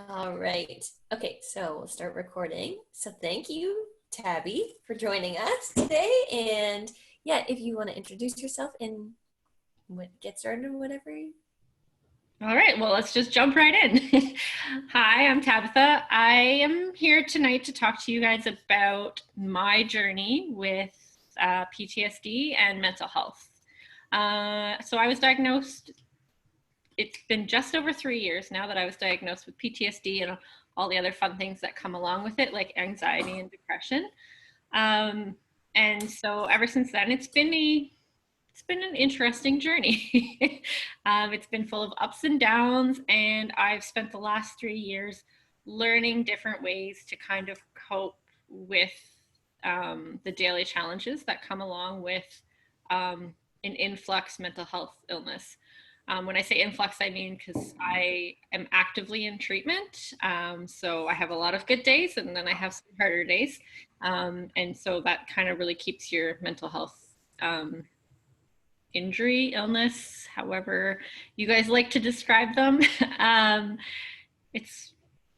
All right. Okay, so we'll start recording. So thank you, Tabby, for joining us today. And yeah, if you want to introduce yourself and get started whatever. All right, well, let's just jump right in. Hi, I'm Tabitha. I am here tonight to talk to you guys about my journey with PTSD and mental health. So I was diagnosed, it's been just over 3 years now that I was diagnosed with PTSD and all the other fun things that come along with it, like anxiety and depression. Um, and so ever since then, it's been an interesting journey. It's been full of ups and downs, and I've spent the last 3 years learning different ways to kind of cope with the daily challenges that come along with an influx mental health illness. When I say influx, I mean because I am actively in treatment. So I have a lot of good days and then I have some harder days. And so that kind of really keeps your mental health injury, illness, however you guys like to describe them. It's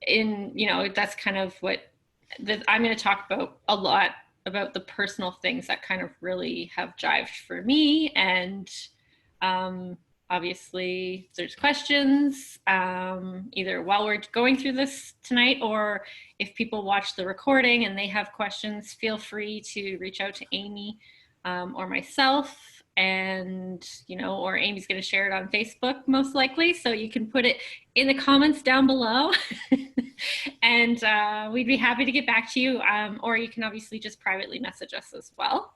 that's kind of what I'm going to talk about a lot about the personal things that kind of really have jived for me. And um, obviously, if there's questions, either while we're going through this tonight or if people watch the recording and they have questions, feel free to reach out to Amy or myself, and or Amy's going to share it on Facebook most likely, so you can put it in the comments down below. And we'd be happy to get back to you, or you can obviously just privately message us as well.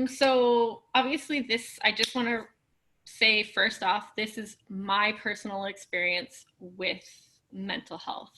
So obviously I just want to say first off, this is my personal experience with mental health.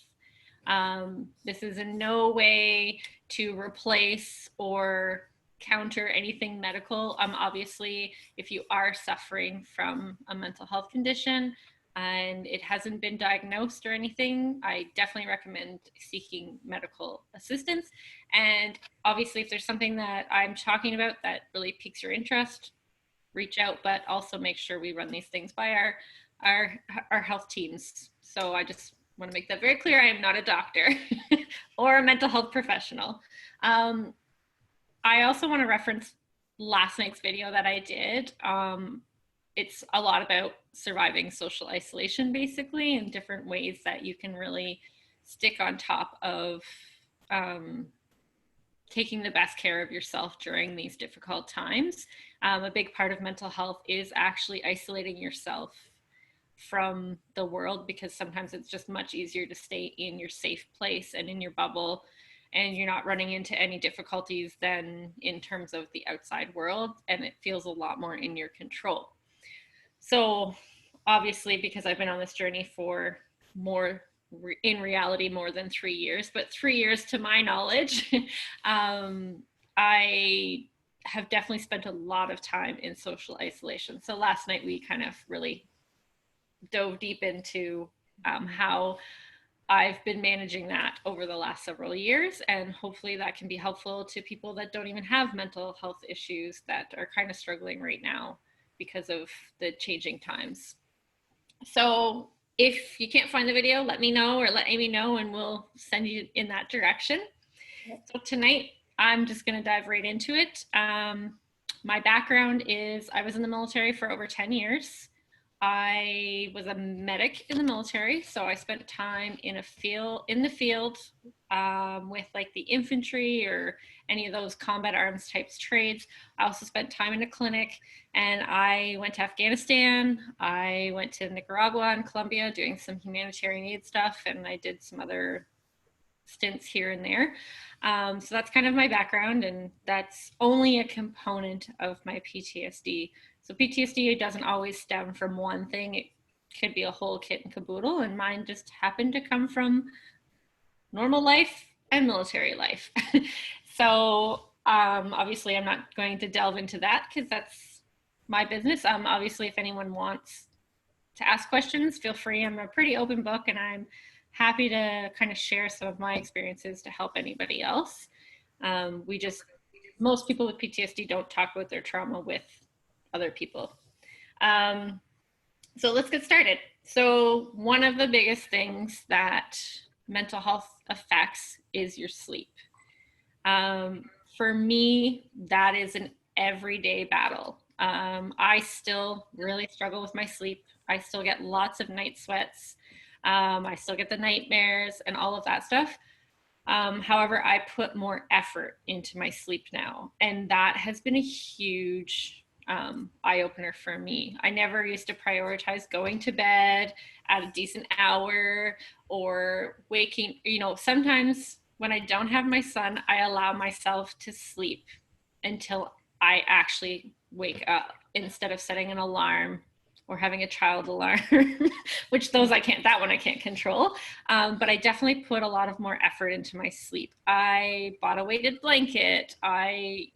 This is in no way to replace or counter anything medical. Obviously, if you are suffering from a mental health condition and it hasn't been diagnosed or anything, I definitely recommend seeking medical assistance. And obviously, if there's something that I'm talking about that really piques your interest, reach out, but also make sure we run these things by our health teams. So I just want to make that very clear. I am not a doctor or a mental health professional. I also want to reference last night's video that I did. It's a lot about surviving social isolation, basically, and different ways that you can really stick on top of um, taking the best care of yourself during these difficult times. A big part of mental health is actually isolating yourself from the world, because sometimes it's just much easier to stay in your safe place and in your bubble, and you're not running into any difficulties than in terms of the outside world, and it feels a lot more in your control. So obviously, because I've been on this journey for more, in reality, more than 3 years, but 3 years to my knowledge, I have definitely spent a lot of time in social isolation. So last night we kind of really dove deep into how I've been managing that over the last several years, and hopefully that can be helpful to people that don't even have mental health issues that are kind of struggling right now because of the changing times. So if you can't find the video, let me know or let Amy know and we'll send you in that direction. So tonight, I'm just going to dive right into it. My background is I was in the military for over 10 years. I was a medic in the military, so I spent time in the field with like the infantry or any of those combat arms types trades. I also spent time in a clinic, and I went to Afghanistan. I went to Nicaragua and Colombia doing some humanitarian aid stuff, and I did some other stints here and there. So that's kind of my background, and that's only a component of my PTSD. So PTSD doesn't always stem from one thing. It could be a whole kit and caboodle, and mine just happened to come from normal life and military life. So obviously I'm not going to delve into that because that's my business. Obviously, if anyone wants to ask questions, feel free. I'm a pretty open book, and I'm happy to kind of share some of my experiences to help anybody else. Most people with PTSD don't talk about their trauma with other people. So let's get started. So one of the biggest things that mental health affects is your sleep. Um, for me, that is an everyday battle. I still really struggle with my sleep. I still get lots of night sweats. I still get the nightmares and all of that stuff. However, I put more effort into my sleep now, and that has been a huge eye opener for me. I never used to prioritize going to bed at a decent hour or waking, sometimes when I don't have my son, I allow myself to sleep until I actually wake up instead of setting an alarm or having a child alarm, which that one I can't control. But I definitely put a lot of more effort into my sleep. I bought a weighted blanket. I,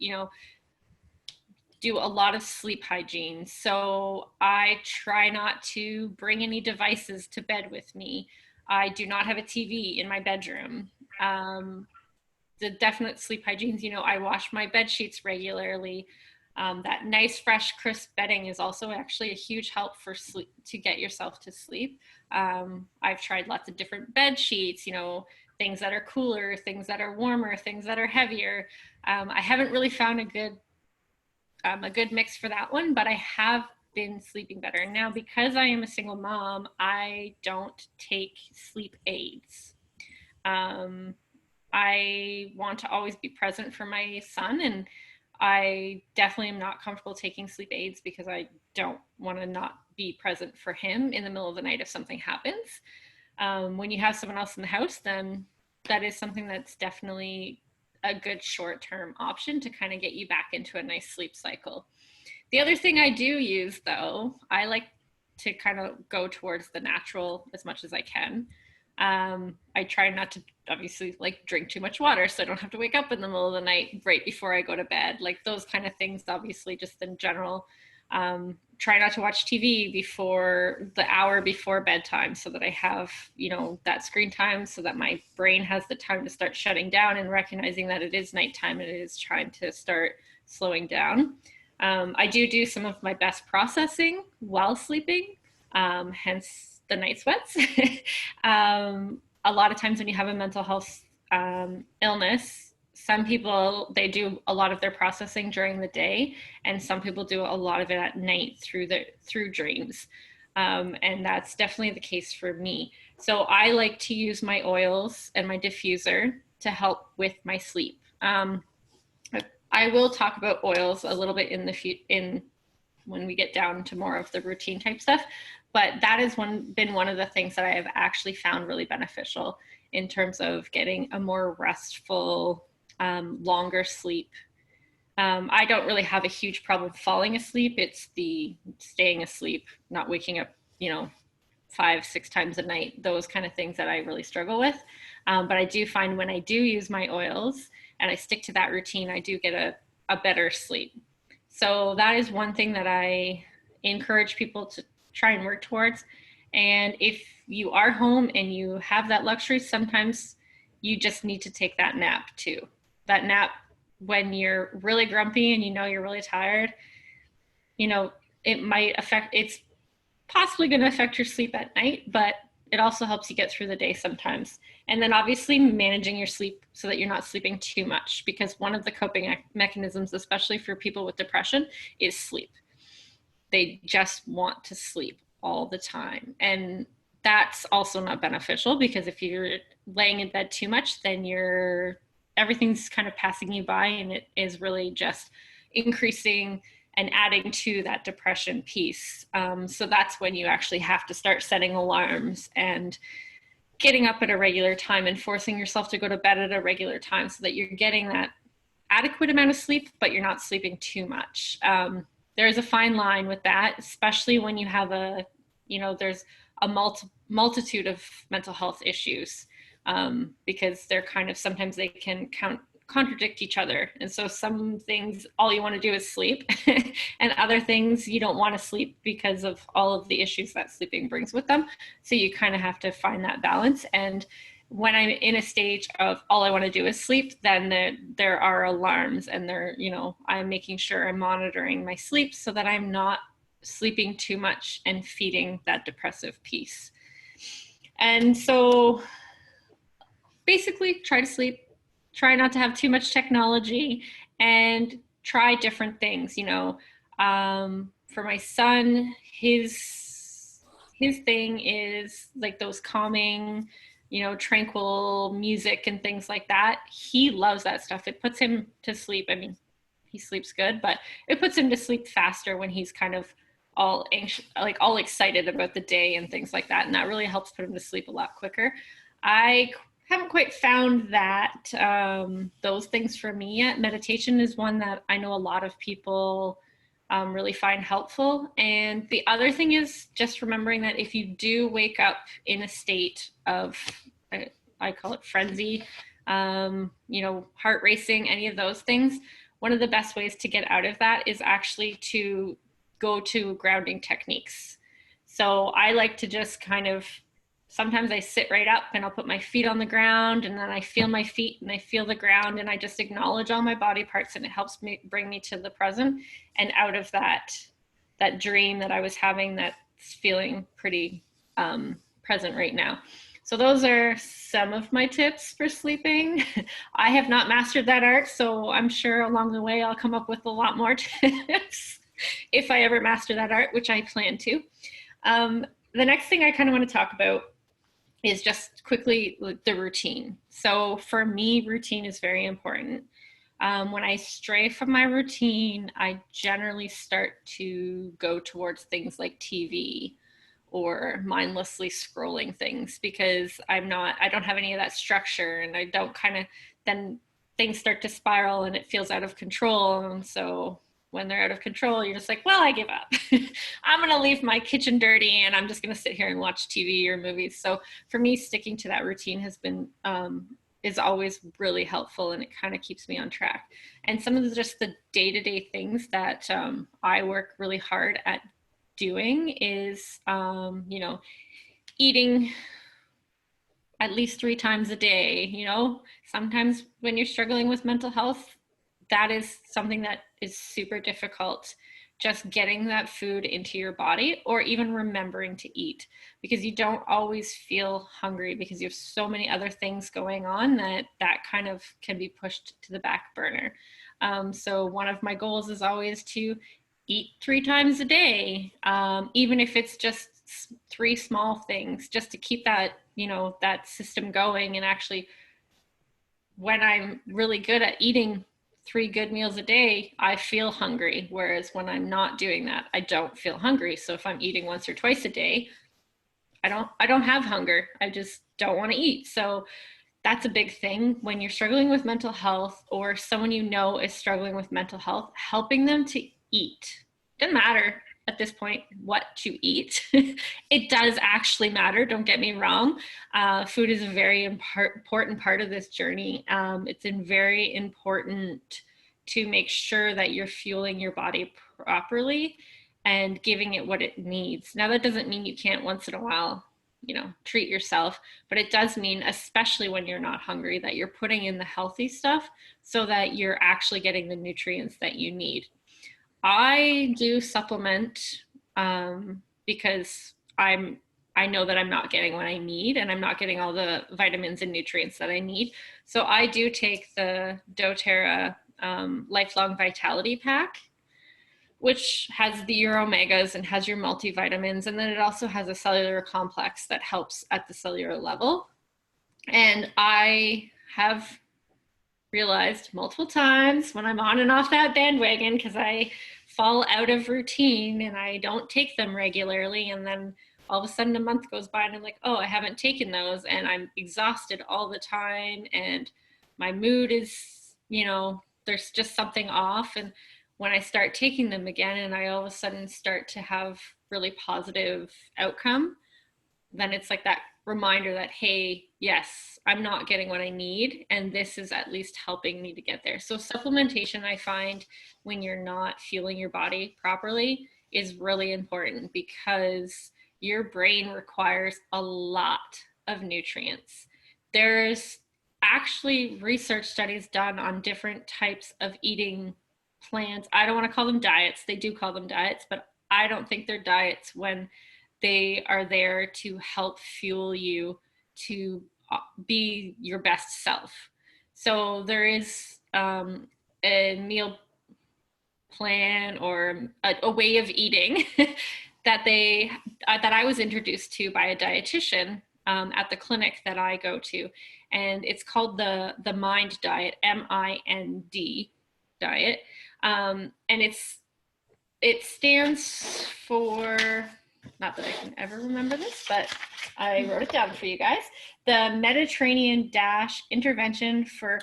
do a lot of sleep hygiene. So I try not to bring any devices to bed with me. I do not have a TV in my bedroom. The definite sleep hygienes, I wash my bed sheets regularly. That nice, fresh, crisp bedding is also actually a huge help for sleep to get yourself to sleep. I've tried lots of different bed sheets, things that are cooler, things that are warmer, things that are heavier. I haven't really found a good mix for that one, but I have been sleeping better. And now, because I am a single mom, I don't take sleep aids. Um, I want to always be present for my son, and I definitely am not comfortable taking sleep aids because I don't want to not be present for him in the middle of the night if something happens. When you have someone else in the house, then that is something that's definitely a good short-term option to kind of get you back into a nice sleep cycle. The other thing I do use, though, I like to kind of go towards the natural as much as I can. I try not to obviously like drink too much water so I don't have to wake up in the middle of the night right before I go to bed. Like those kind of things, obviously, just in general. Try not to watch TV before the hour before bedtime so that I have, that screen time so that my brain has the time to start shutting down and recognizing that it is nighttime and it is trying to start slowing down. I do some of my best processing while sleeping, hence the night sweats. A lot of times when you have a mental health illness, some people, they do a lot of their processing during the day, and some people do a lot of it at night through dreams. And that's definitely the case for me. So I like to use my oils and my diffuser to help with my sleep. I will talk about oils a little bit in when we get down to more of the routine type stuff, but that has been one of the things that I have actually found really beneficial in terms of getting a more restful, longer sleep. I don't really have a huge problem falling asleep. It's the staying asleep, not waking up, 5-6 times a night, those kind of things that I really struggle with. But I do find when I do use my oils and I stick to that routine, I do get a better sleep. So that is one thing that I encourage people to try and work towards. And if you are home and you have that luxury, sometimes you just need to take that nap too. That nap when you're really grumpy and you're really tired, it might affect, it's possibly going to affect your sleep at night, but it also helps you get through the day sometimes. And then obviously managing your sleep so that you're not sleeping too much, because one of the coping mechanisms, especially for people with depression, is sleep. They just want to sleep all the time. And that's also not beneficial, because if you're laying in bed too much, then everything's kind of passing you by, and it is really just increasing and adding to that depression piece. So that's when you actually have to start setting alarms and getting up at a regular time and forcing yourself to go to bed at a regular time so that you're getting that adequate amount of sleep, but you're not sleeping too much. There's a fine line with that, especially when you have there's a multitude of mental health issues, because they're kind of, sometimes they can contradict each other. And so some things, all you want to do is sleep, and other things you don't want to sleep because of all of the issues that sleeping brings with them. So you kind of have to find that balance. And when I'm in a stage of all I want to do is sleep, then there are alarms, and I'm making sure I'm monitoring my sleep so that I'm not sleeping too much and feeding that depressive piece. And so basically try to sleep, try not to have too much technology, and try different things. For my son, his thing is like those calming, tranquil music and things like that. He loves that stuff. It puts him to sleep. I mean, he sleeps good, but it puts him to sleep faster when he's kind of all anxious, like all excited about the day and things like that. And that really helps put him to sleep a lot quicker. I haven't quite found that those things for me yet. Meditation is one that I know a lot of people really find helpful. And the other thing is just remembering that if you do wake up in a state of, I call it frenzy, heart racing, any of those things, one of the best ways to get out of that is actually to go to grounding techniques. So I like to just kind of, sometimes I sit right up and I'll put my feet on the ground, and then I feel my feet and I feel the ground, and I just acknowledge all my body parts, and it helps me bring me to the present and out of that dream that I was having that's feeling pretty present right now. So those are some of my tips for sleeping. I have not mastered that art, so I'm sure along the way I'll come up with a lot more tips if I ever master that art, which I plan to. The next thing I kind of want to talk about is just quickly the routine. So for me, routine is very important. When I stray from my routine, I generally start to go towards things like TV or mindlessly scrolling things, because I don't have any of that structure, and I don't then things start to spiral and it feels out of control. And so when they're out of control, you're just like, well, I give up. I'm going to leave my kitchen dirty and I'm just going to sit here and watch TV or movies. So for me, sticking to that routine has been, is always really helpful, and it kind of keeps me on track. And some of just the day-to-day things that I work really hard at doing is, eating at least 3 times a day. Sometimes when you're struggling with mental health, that is something that is super difficult, just getting that food into your body, or even remembering to eat, because you don't always feel hungry because you have so many other things going on that kind of can be pushed to the back burner. So one of my goals is always to eat 3 times a day, even if it's just 3 small things, just to keep that, that system going. And actually, when I'm really good at eating 3 good meals a day, I feel hungry. Whereas when I'm not doing that, I don't feel hungry. So if I'm eating once or twice a day, I don't have hunger. I just don't want to eat. So that's a big thing when you're struggling with mental health, or someone is struggling with mental health, helping them to eat. Doesn't matter at this point what you eat. It does actually matter, don't get me wrong. Food is a very important part of this journey. It's very important to make sure that you're fueling your body properly and giving it what it needs. Now, that doesn't mean you can't once in a while, treat yourself, but it does mean, especially when you're not hungry, that you're putting in the healthy stuff so that you're actually getting the nutrients that you need. I do supplement because I know that I'm not getting what I need, and I'm not getting all the vitamins and nutrients that I need. So I do take the doTERRA Lifelong Vitality Pack, which has the your omegas and has your multivitamins, and then it also has a cellular complex that helps at the cellular level. And I have realized multiple times when I'm on and off that bandwagon, because I fall out of routine and I don't take them regularly, and then all of a sudden a month goes by and I'm like, oh, I haven't taken those, and I'm exhausted all the time, and my mood is, there's just something off. And when I start taking them again and I all of a sudden start to have really positive outcome, then it's like that reminder that, hey, yes, I'm not getting what I need, and this is at least helping me to get there. So supplementation, I find, when you're not fueling your body properly, is really important, because your brain requires a lot of nutrients. There's actually research studies done on different types of eating plans. I don't want to call them diets. They do call them diets, but I don't think they're diets when they are there to help fuel you to be your best self. So there is a meal plan or a way of eating that that I was introduced to by a dietitian at the clinic that I go to, and it's called the Mind Diet, MIND diet, and it stands for, not that I can ever remember this, but I wrote it down for you guys, the Mediterranean Dash Intervention for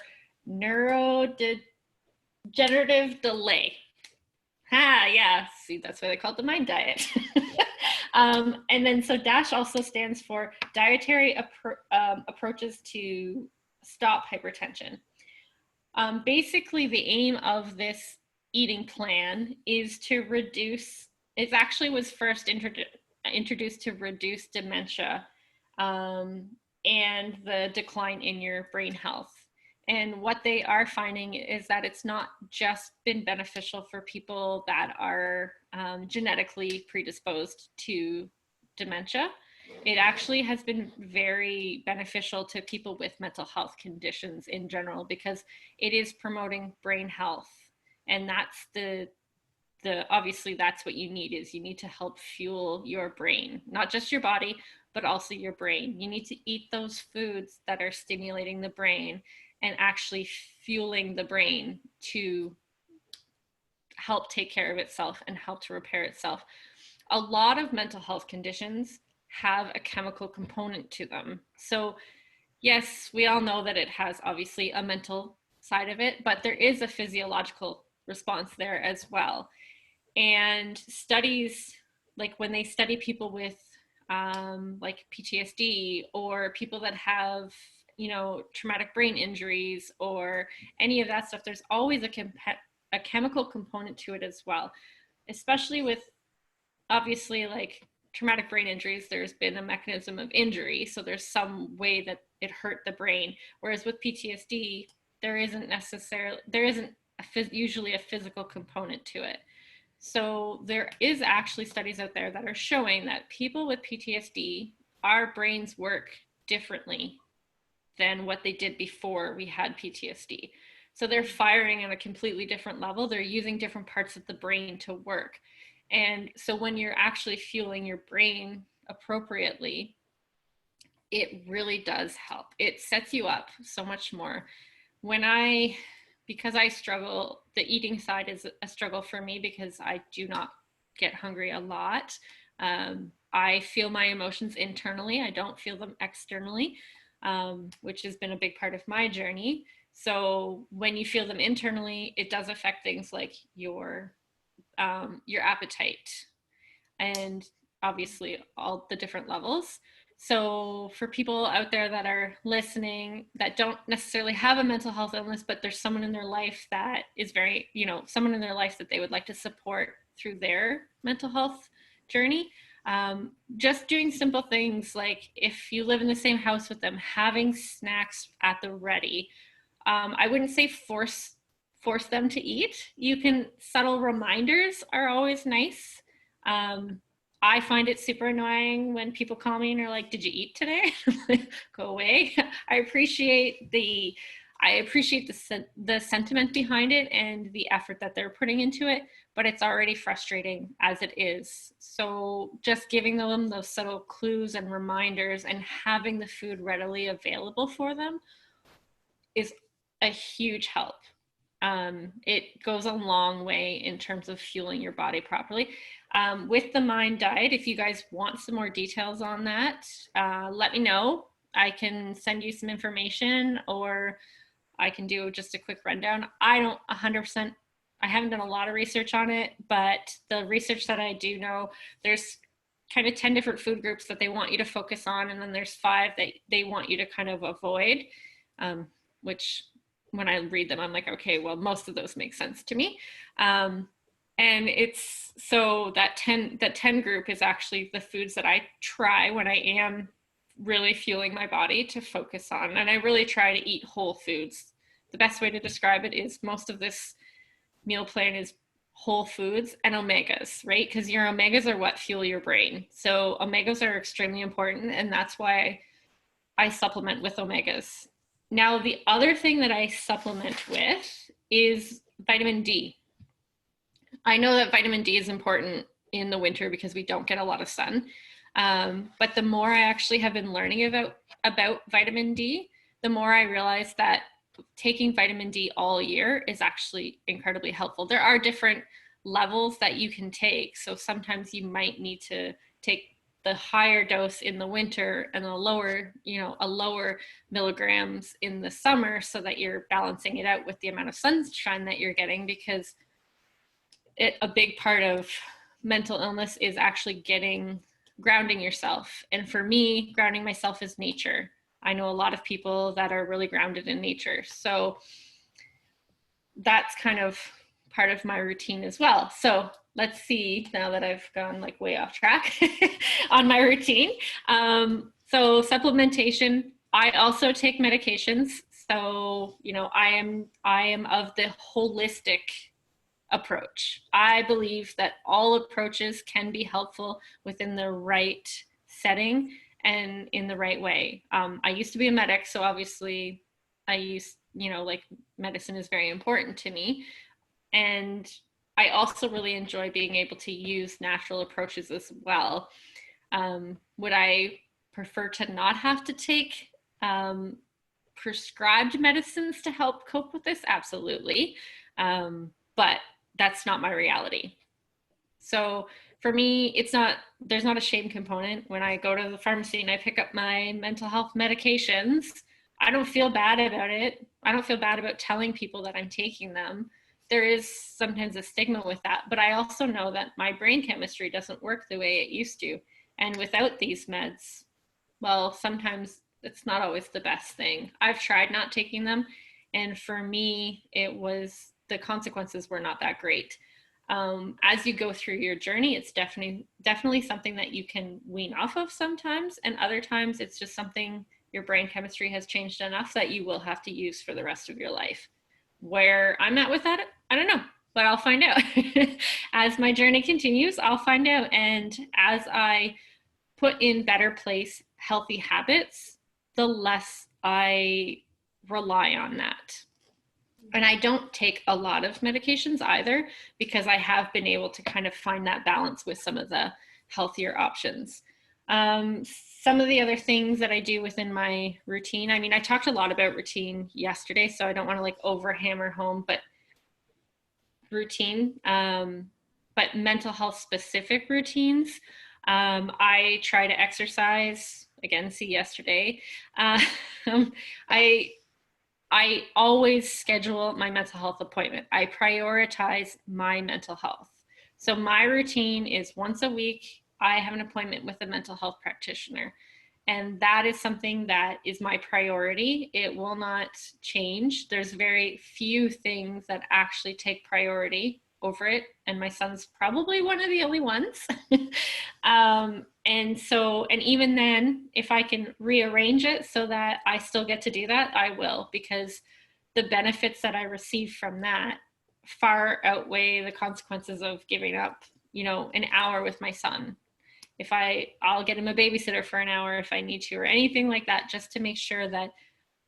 Neurodegenerative Delay. Yeah, see, that's why they call it the Mind Diet. And then so DASH also stands for Dietary Approaches to Stop Hypertension. Basically, the aim of this eating plan is to reduce, it actually was first introduced to reduce dementia and the decline in your brain health. And what they are finding is that it's not just been beneficial for people that are genetically predisposed to dementia. It actually has been very beneficial to people with mental health conditions in general, because it is promoting brain health. And that's the obviously that's what you need, is you need to help fuel your brain, not just your body, but also your brain. You need to eat those foods that are stimulating the brain and actually fueling the brain to help take care of itself and help to repair itself. A lot of mental health conditions have a chemical component to them. So yes, we all know that it has obviously a mental side of it, but there is a physiological response there as well. And studies, like when they study people with like PTSD, or people that have, you know, traumatic brain injuries or any of that stuff, there's always a chemical component to it as well, especially with obviously like traumatic brain injuries. There's been a mechanism of injury, so there's some way that it hurt the brain, whereas with PTSD there isn't usually a physical component to it. So there is actually studies out there that are showing that people with PTSD, our brains work differently than what they did before we had PTSD. So they're firing at a completely different level. They're using different parts of the brain to work. And so when you're actually fueling your brain appropriately, it really does help. It sets you up so much more. Because I struggle, the eating side is a struggle for me because I do not get hungry a lot. I feel my emotions internally. I don't feel them externally, which has been a big part of my journey. So when you feel them internally, it does affect things like your appetite and obviously all the different levels. So for people out there that are listening that don't necessarily have a mental health illness, but there's someone in their life that is very, you know, someone in their life that they would like to support through their mental health journey, just doing simple things like, if you live in the same house with them, having snacks at the ready. I wouldn't say force them to eat. You can, subtle reminders are always nice. I find it super annoying when people call me and are like, "Did you eat today?" Go away. I appreciate the sentiment behind it and the effort that they're putting into it, but it's already frustrating as it is. So just giving them those subtle clues and reminders and having the food readily available for them is a huge help. It goes a long way in terms of fueling your body properly. With the Mind Diet, if you guys want some more details on that, let me know. I can send you some information, or I can do just a quick rundown. I don't 100%, I haven't done a lot of research on it, but the research that I do know, there's kind of 10 different food groups that they want you to focus on, and then there's 5 that they want you to kind of avoid, which when I read them, I'm like, okay, well, most of those make sense to me. And it's, so that 10 group is actually the foods that I try when I am really fueling my body to focus on. And I really try to eat whole foods. The best way to describe it is most of this meal plan is whole foods and omegas, right? Because your omegas are what fuel your brain. So omegas are extremely important, and that's why I supplement with omegas. Now, the other thing that I supplement with is vitamin D. I know that vitamin D is important in the winter because we don't get a lot of sun. But the more I actually have been learning about vitamin D, the more I realize that taking vitamin D all year is actually incredibly helpful. There are different levels that you can take. So sometimes you might need to take the higher dose in the winter and a lower milligrams in the summer so that you're balancing it out with the amount of sunshine that you're getting, because a big part of mental illness is actually grounding yourself. And for me, grounding myself is nature. I know a lot of people that are really grounded in nature. So that's kind of part of my routine as well. So let's see, now that I've gone like way off track on my routine. So supplementation, I also take medications. So, I am of the holistic approach. I believe that all approaches can be helpful within the right setting and in the right way. I used to be a medic, so obviously like medicine is very important to me. And I also really enjoy being able to use natural approaches as well. Would I prefer to not have to take prescribed medicines to help cope with this? Absolutely. But that's not my reality. So for me, there's not a shame component. When I go to the pharmacy and I pick up my mental health medications, I don't feel bad about it. I don't feel bad about telling people that I'm taking them. There is sometimes a stigma with that, but I also know that my brain chemistry doesn't work the way it used to. And without these meds, well, sometimes it's not always the best thing. I've tried not taking them, and for me, the consequences were not that great. As you go through your journey, it's definitely something that you can wean off of sometimes, and other times it's just something your brain chemistry has changed enough that you will have to use for the rest of your life. Where I'm at with that, I don't know, but I'll find out. As my journey continues, I'll find out. And as I put in better place healthy habits, the less I rely on that. And I don't take a lot of medications either, because I have been able to kind of find that balance with some of the healthier options. Some of the other things that I do within my routine, I mean, I talked a lot about routine yesterday, so I don't want to like hammer home, but routine, but mental health specific routines. I try to exercise, again, see yesterday. I always schedule my mental health appointment. I prioritize my mental health. So my routine is once a week, I have an appointment with a mental health practitioner. And that is something that is my priority. It will not change. There's very few things that actually take priority over it. And my son's probably one of the only ones. And even then, if I can rearrange it so that I still get to do that, I will, because the benefits that I receive from that far outweigh the consequences of giving up, an hour with my son. I'll get him a babysitter for an hour if I need to, or anything like that, just to make sure that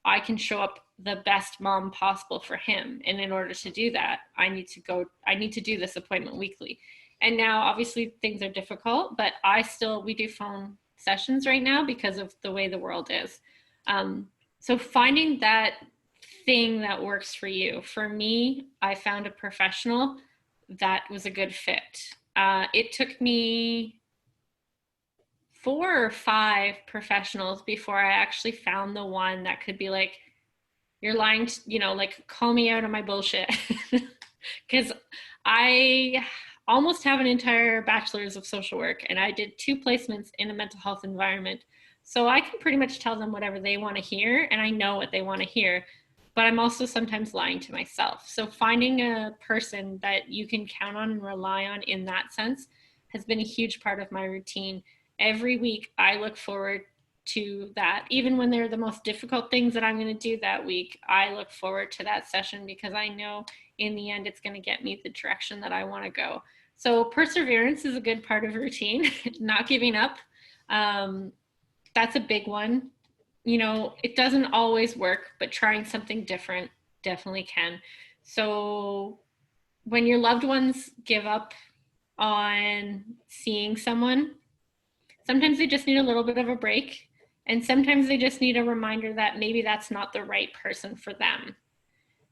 I can show up the best mom possible for him. And in order to do that, I need to do this appointment weekly. And now obviously things are difficult, but we do phone sessions right now because of the way the world is. So finding that thing that works for you. For me, I found a professional that was a good fit. It took me 4 or 5 professionals before I actually found the one that could be like, you're lying, like call me out on my bullshit. Because I almost have an entire bachelor's of social work, and I did 2 placements in a mental health environment. So I can pretty much tell them whatever they want to hear, and I know what they want to hear, but I'm also sometimes lying to myself. So finding a person that you can count on and rely on in that sense has been a huge part of my routine. Every week I look forward to that. Even when they're the most difficult things that I'm going to do that week, I look forward to that session because I know in the end it's going to get me the direction that I want to go. So perseverance is a good part of routine, not giving up. That's a big one. You know, it doesn't always work, but trying something different definitely can. So when your loved ones give up on seeing someone, sometimes they just need a little bit of a break. And sometimes they just need a reminder that maybe that's not the right person for them.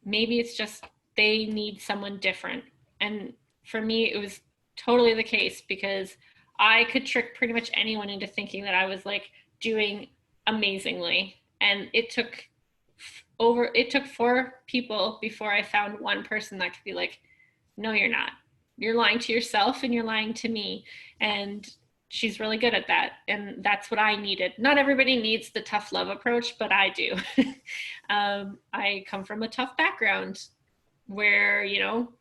Maybe it's just they need someone different. And for me, it was totally the case because I could trick pretty much anyone into thinking that I was like doing amazingly. And it took 4 people before I found one person that could be like, no, you're not. You're lying to yourself and you're lying to me. And she's really good at that. And that's what I needed. Not everybody needs the tough love approach, but I do. I come from a tough background where, you know,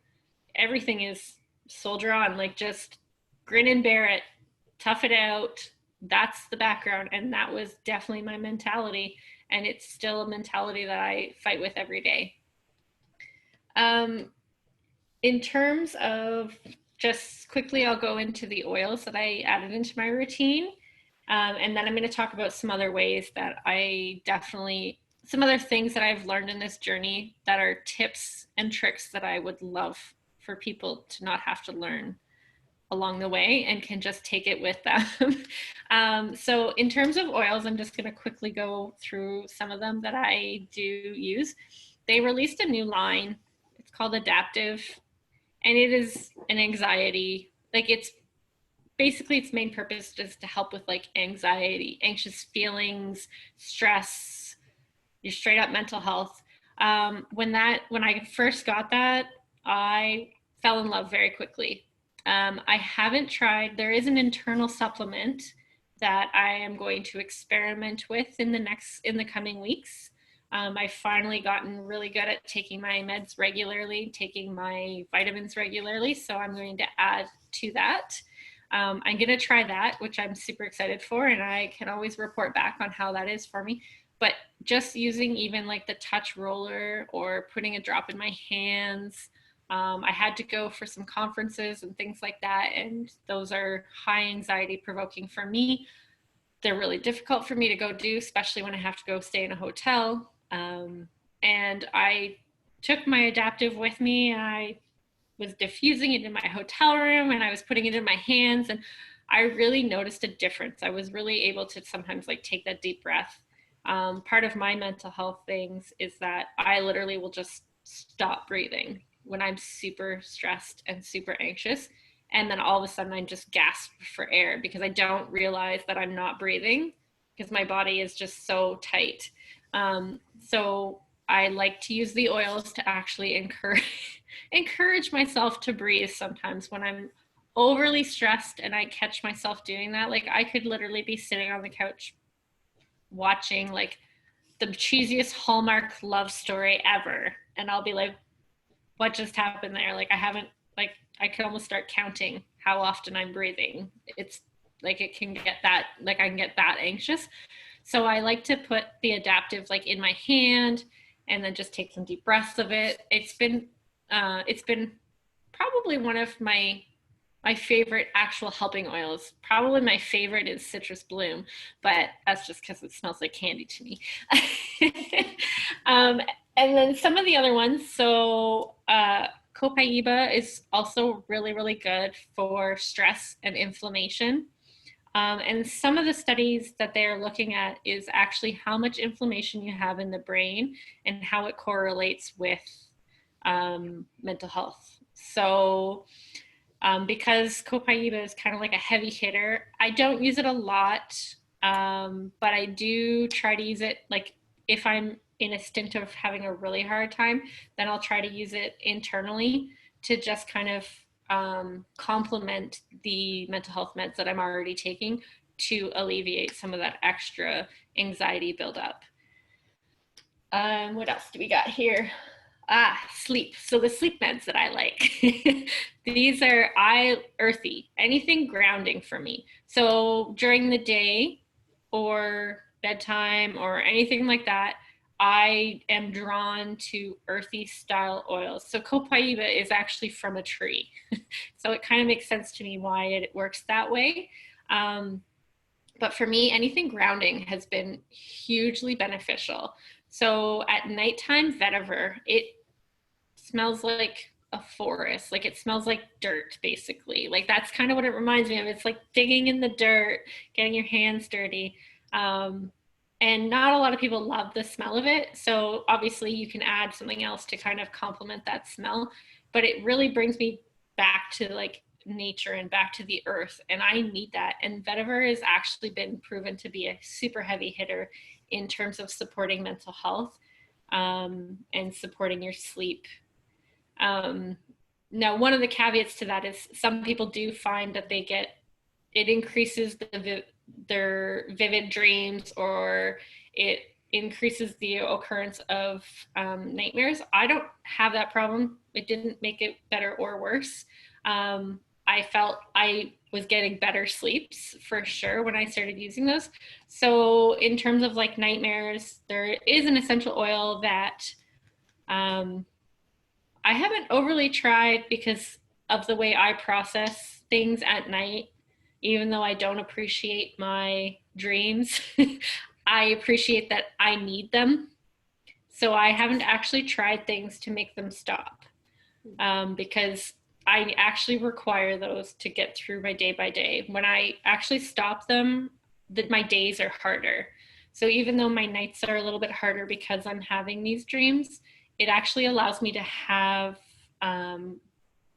everything is soldier on, like just grin and bear it, tough it out. That's the background. And that was definitely my mentality. And it's still a mentality that I fight with every day. In terms of, just quickly, I'll go into the oils that I added into my routine. And then I'm going to talk about some other ways that some other things that I've learned in this journey that are tips and tricks that I would love for people to not have to learn along the way and can just take it with them. So in terms of oils, I'm just going to quickly go through some of them that I do use. They released a new line. It's called Adaptive. And it is an anxiety, like it's basically its main purpose is to help with like anxiety, anxious feelings, stress, your straight up mental health. When I first got that, I fell in love very quickly. I haven't tried, there is an internal supplement that I am going to experiment with in the coming weeks. I've finally gotten really good at taking my meds regularly, taking my vitamins regularly. So I'm going to add to that. I'm going to try that, which I'm super excited for. And I can always report back on how that is for me. But just using even like the touch roller or putting a drop in my hands. I had to go for some conferences and things like that. And those are high anxiety provoking for me. They're really difficult for me to go do, especially when I have to go stay in a hotel. And I took my Adaptive with me and I was diffusing it in my hotel room and I was putting it in my hands and I really noticed a difference. I was really able to sometimes like take that deep breath. Part of my mental health things is that I literally will just stop breathing when I'm super stressed and super anxious. And then all of a sudden I just gasp for air because I don't realize that I'm not breathing because my body is just so tight. So I like to use the oils to actually encourage myself to breathe sometimes when I'm overly stressed and I catch myself doing that. Like I could literally be sitting on the couch watching like the cheesiest Hallmark love story ever. And I'll be like, what just happened there? Like I could almost start counting how often I'm breathing. It's like it can get that, like I can get that anxious. So I like to put the Adaptive like in my hand and then just take some deep breaths of it. It's been probably one of my favorite actual helping oils. Probably my favorite is Citrus Bloom, but that's just because it smells like candy to me. And then some of the other ones. So Copaiba is also really, really good for stress and inflammation. And some of the studies that they're looking at is actually how much inflammation you have in the brain and how it correlates with mental health. So because Copaiba is kind of like a heavy hitter, I don't use it a lot, but I do try to use it like if I'm in a stint of having a really hard time, then I'll try to use it internally to just kind of complement the mental health meds that I'm already taking to alleviate some of that extra anxiety buildup. What else do we got here? Sleep. So the sleep meds that I like, these are earthy, anything grounding for me. So during the day, or bedtime or anything like that, I am drawn to earthy style oils. So copaiba is actually from a tree. So it kind of makes sense to me why it works that way. Um, but for me, anything grounding has been hugely beneficial. So at nighttime, vetiver, it smells like a forest. Like it smells like dirt, basically. Like that's kind of what it reminds me of. It's like digging in the dirt, getting your hands dirty. Um, and not a lot of people love the smell of it. So obviously you can add something else to kind of complement that smell. But it really brings me back to like nature and back to the earth. And I need that. And vetiver has actually been proven to be a super heavy hitter in terms of supporting mental health, and supporting your sleep. um, Now, one of the caveats to that is some people do find that it increases their vivid dreams, or it increases the occurrence of nightmares. I don't have that problem. It didn't make it better or worse. I felt I was getting better sleeps for sure when I started using those. So, in terms of like nightmares, there is an essential oil that um, I haven't overly tried because of the way I process things at night. Even though I don't appreciate my dreams, I appreciate that I need them. So I haven't actually tried things to make them stop, because I actually require those to get through my day by day. When I actually stop them, that my days are harder. So even though my nights are a little bit harder because I'm having these dreams, it actually allows me to have um,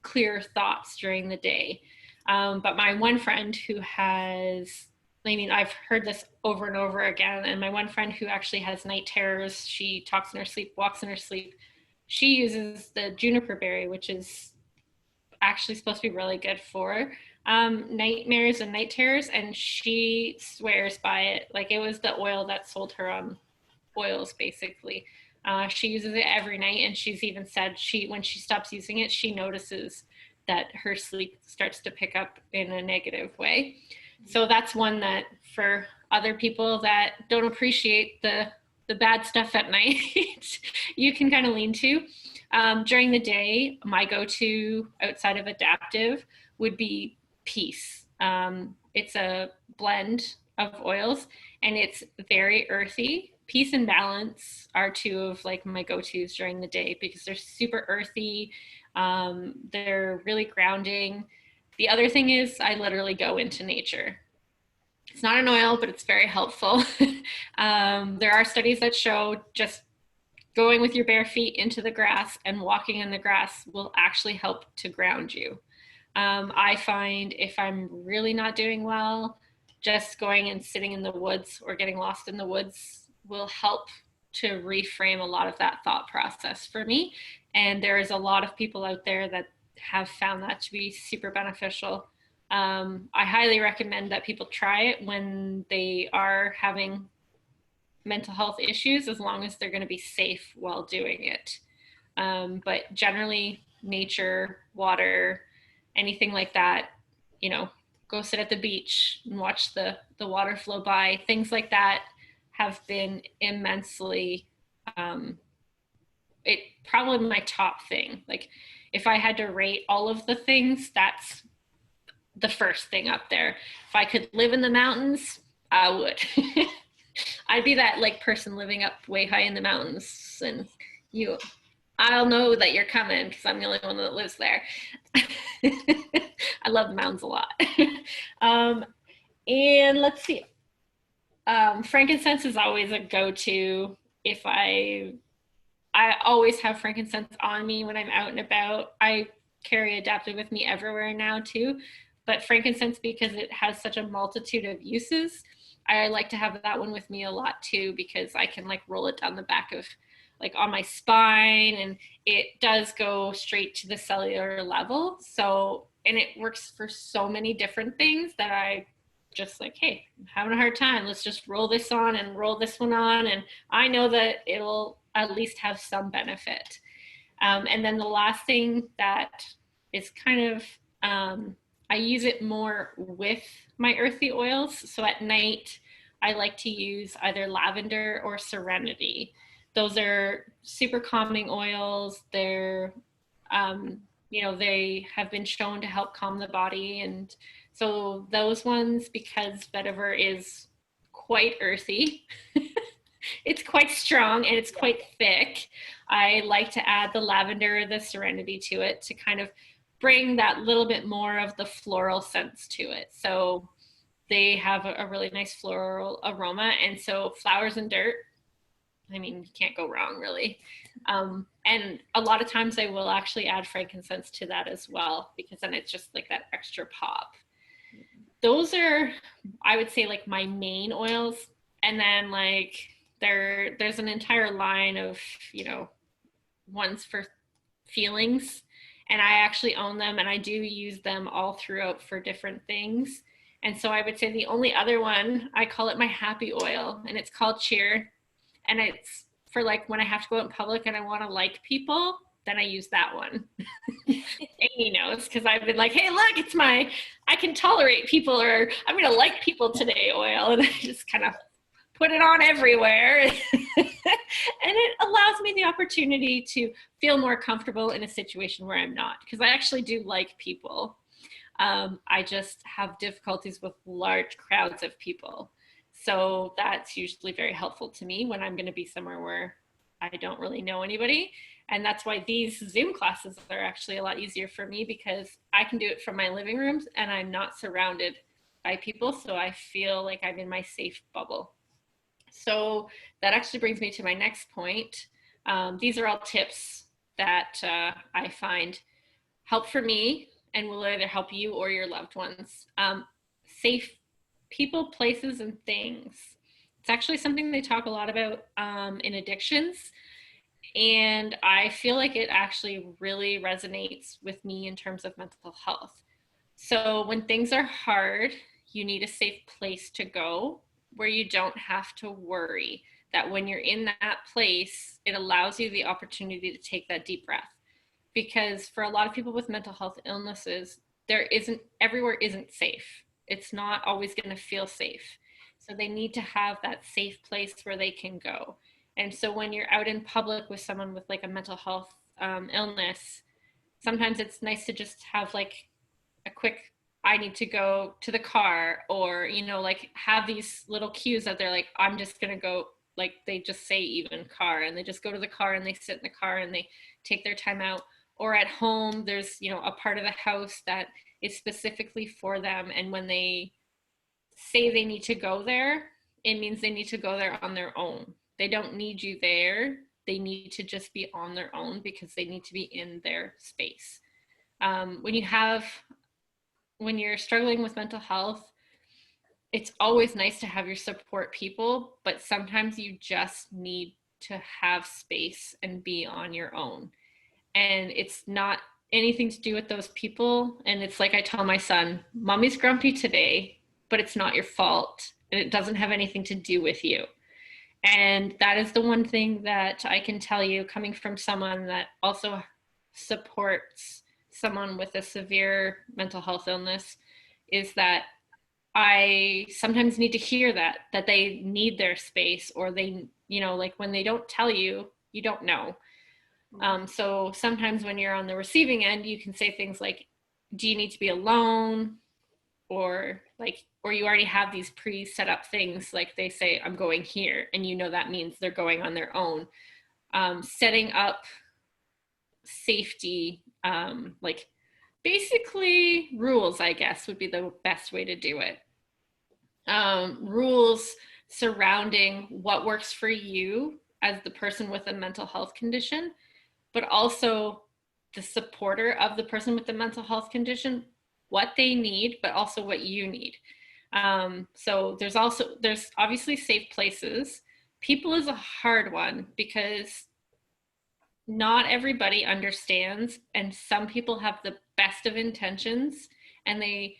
clear thoughts during the day. But my one friend who has, I mean, I've heard this over and over again, and my one friend who actually has night terrors, she talks in her sleep, walks in her sleep. She uses the juniper berry, which is actually supposed to be really good for nightmares and night terrors, and she swears by it. Like it was the oil that sold her on oils, basically. She uses it every night, and she's even said when she stops using it, she notices that her sleep starts to pick up in a negative way. So that's one that for other people that don't appreciate the bad stuff at night, you can kind of lean to. During the day, my go-to outside of adaptive would be peace. It's a blend of oils, and it's very earthy. Peace and balance are two of like my go-tos during the day because they're super earthy. They're really grounding. The other thing is I literally go into nature. It's not an oil, but it's very helpful. There are studies that show just going with your bare feet into the grass and walking in the grass will actually help to ground you. I find if I'm really not doing well, just going and sitting in the woods or getting lost in the woods will help to reframe a lot of that thought process for me. And there is a lot of people out there that have found that to be super beneficial. I highly recommend that people try it when they are having mental health issues, as long as they're going to be safe while doing it. But generally, nature, water, anything like that, you know, go sit at the beach and watch the water flow by. Things like that have been immensely, it probably my top thing. Like if I had to rate all of the things, that's the first thing up there. If I could live in the mountains, I would. I'd be that like person living up way high in the mountains, and you, I'll know that you're coming because I'm the only one that lives there. I love the mountains a lot. um, and let's see. Frankincense is always a go-to. If I always have frankincense on me when I'm out and about. I carry adaptive with me everywhere now too. But frankincense, because it has such a multitude of uses, I like to have that one with me a lot too, because I can like roll it down the back of like on my spine, and it does go straight to the cellular level. So, and it works for so many different things that I just like, hey, I'm having a hard time. Let's just roll this on and roll this one on. And I know that it'll at least have some benefit. And then the last thing that is kind of, I use it more with my earthy oils. So at night, I like to use either lavender or serenity. Those are super calming oils. They're, they have been shown to help calm the body. And so those ones, because vetiver is quite earthy, it's quite strong and it's quite thick. I like to add the lavender, the serenity to it to kind of bring that little bit more of the floral sense to it. So they have a really nice floral aroma. And so flowers and dirt, I mean, you can't go wrong really. And a lot of times I will actually add frankincense to that as well, because then it's just like that extra pop. Those are, I would say, like my main oils. And then like there's an entire line of, ones for feelings, and I actually own them and I do use them all throughout for different things. And so I would say the only other one, I call it my happy oil, and it's called cheer. And it's for like when I have to go out in public and I want to like people, then I use that one. Amy knows, because I've been like, hey, look, it's my I can tolerate people, or I'm gonna like people today oil, and I just kind of put it on everywhere. And it allows me the opportunity to feel more comfortable in a situation where I'm not, because I actually do like people. I just have difficulties with large crowds of people. So that's usually very helpful to me when I'm going to be somewhere where I don't really know anybody. And that's why these Zoom classes are actually a lot easier for me, because I can do it from my living rooms and I'm not surrounded by people. So I feel like I'm in my safe bubble. So that actually brings me to my next point. These are all tips that I find help for me and will either help you or your loved ones. Safe people, places, and things. It's actually something they talk a lot about in addictions. And I feel like it actually really resonates with me in terms of mental health. So when things are hard, you need a safe place to go where you don't have to worry. That when you're in that place, it allows you the opportunity to take that deep breath. Because for a lot of people with mental health illnesses, everywhere isn't safe. It's not always going to feel safe. So they need to have that safe place where they can go. And so when you're out in public with someone with like a mental health illness, sometimes it's nice to just have like a quick, I need to go to the car, or, like have these little cues that they're like, I'm just going to go, like they just say even car, and they just go to the car and they sit in the car and they take their time out. Or at home, there's, a part of the house that is specifically for them. And when they say they need to go there, it means they need to go there on their own. They don't need you there. They need to just be on their own because they need to be in their space. When you're struggling with mental health, it's always nice to have your support people, but sometimes you just need to have space and be on your own. And it's not anything to do with those people. And it's like I tell my son, mommy's grumpy today, but it's not your fault. And it doesn't have anything to do with you. And that is the one thing that I can tell you, coming from someone that also supports someone with a severe mental health illness, is that I sometimes need to hear that they need their space, or they, like when they don't tell you, you don't know. So sometimes when you're on the receiving end, you can say things like, do you need to be alone? Or you already have these pre-set up things, like they say, I'm going here, and that means they're going on their own. Setting up safety, like basically rules, I guess, would be the best way to do it. Rules surrounding what works for you as the person with a mental health condition, but also the supporter of the person with the mental health condition, what they need, but also what you need. So there's obviously safe places. People is a hard one because not everybody understands, and some people have the best of intentions and they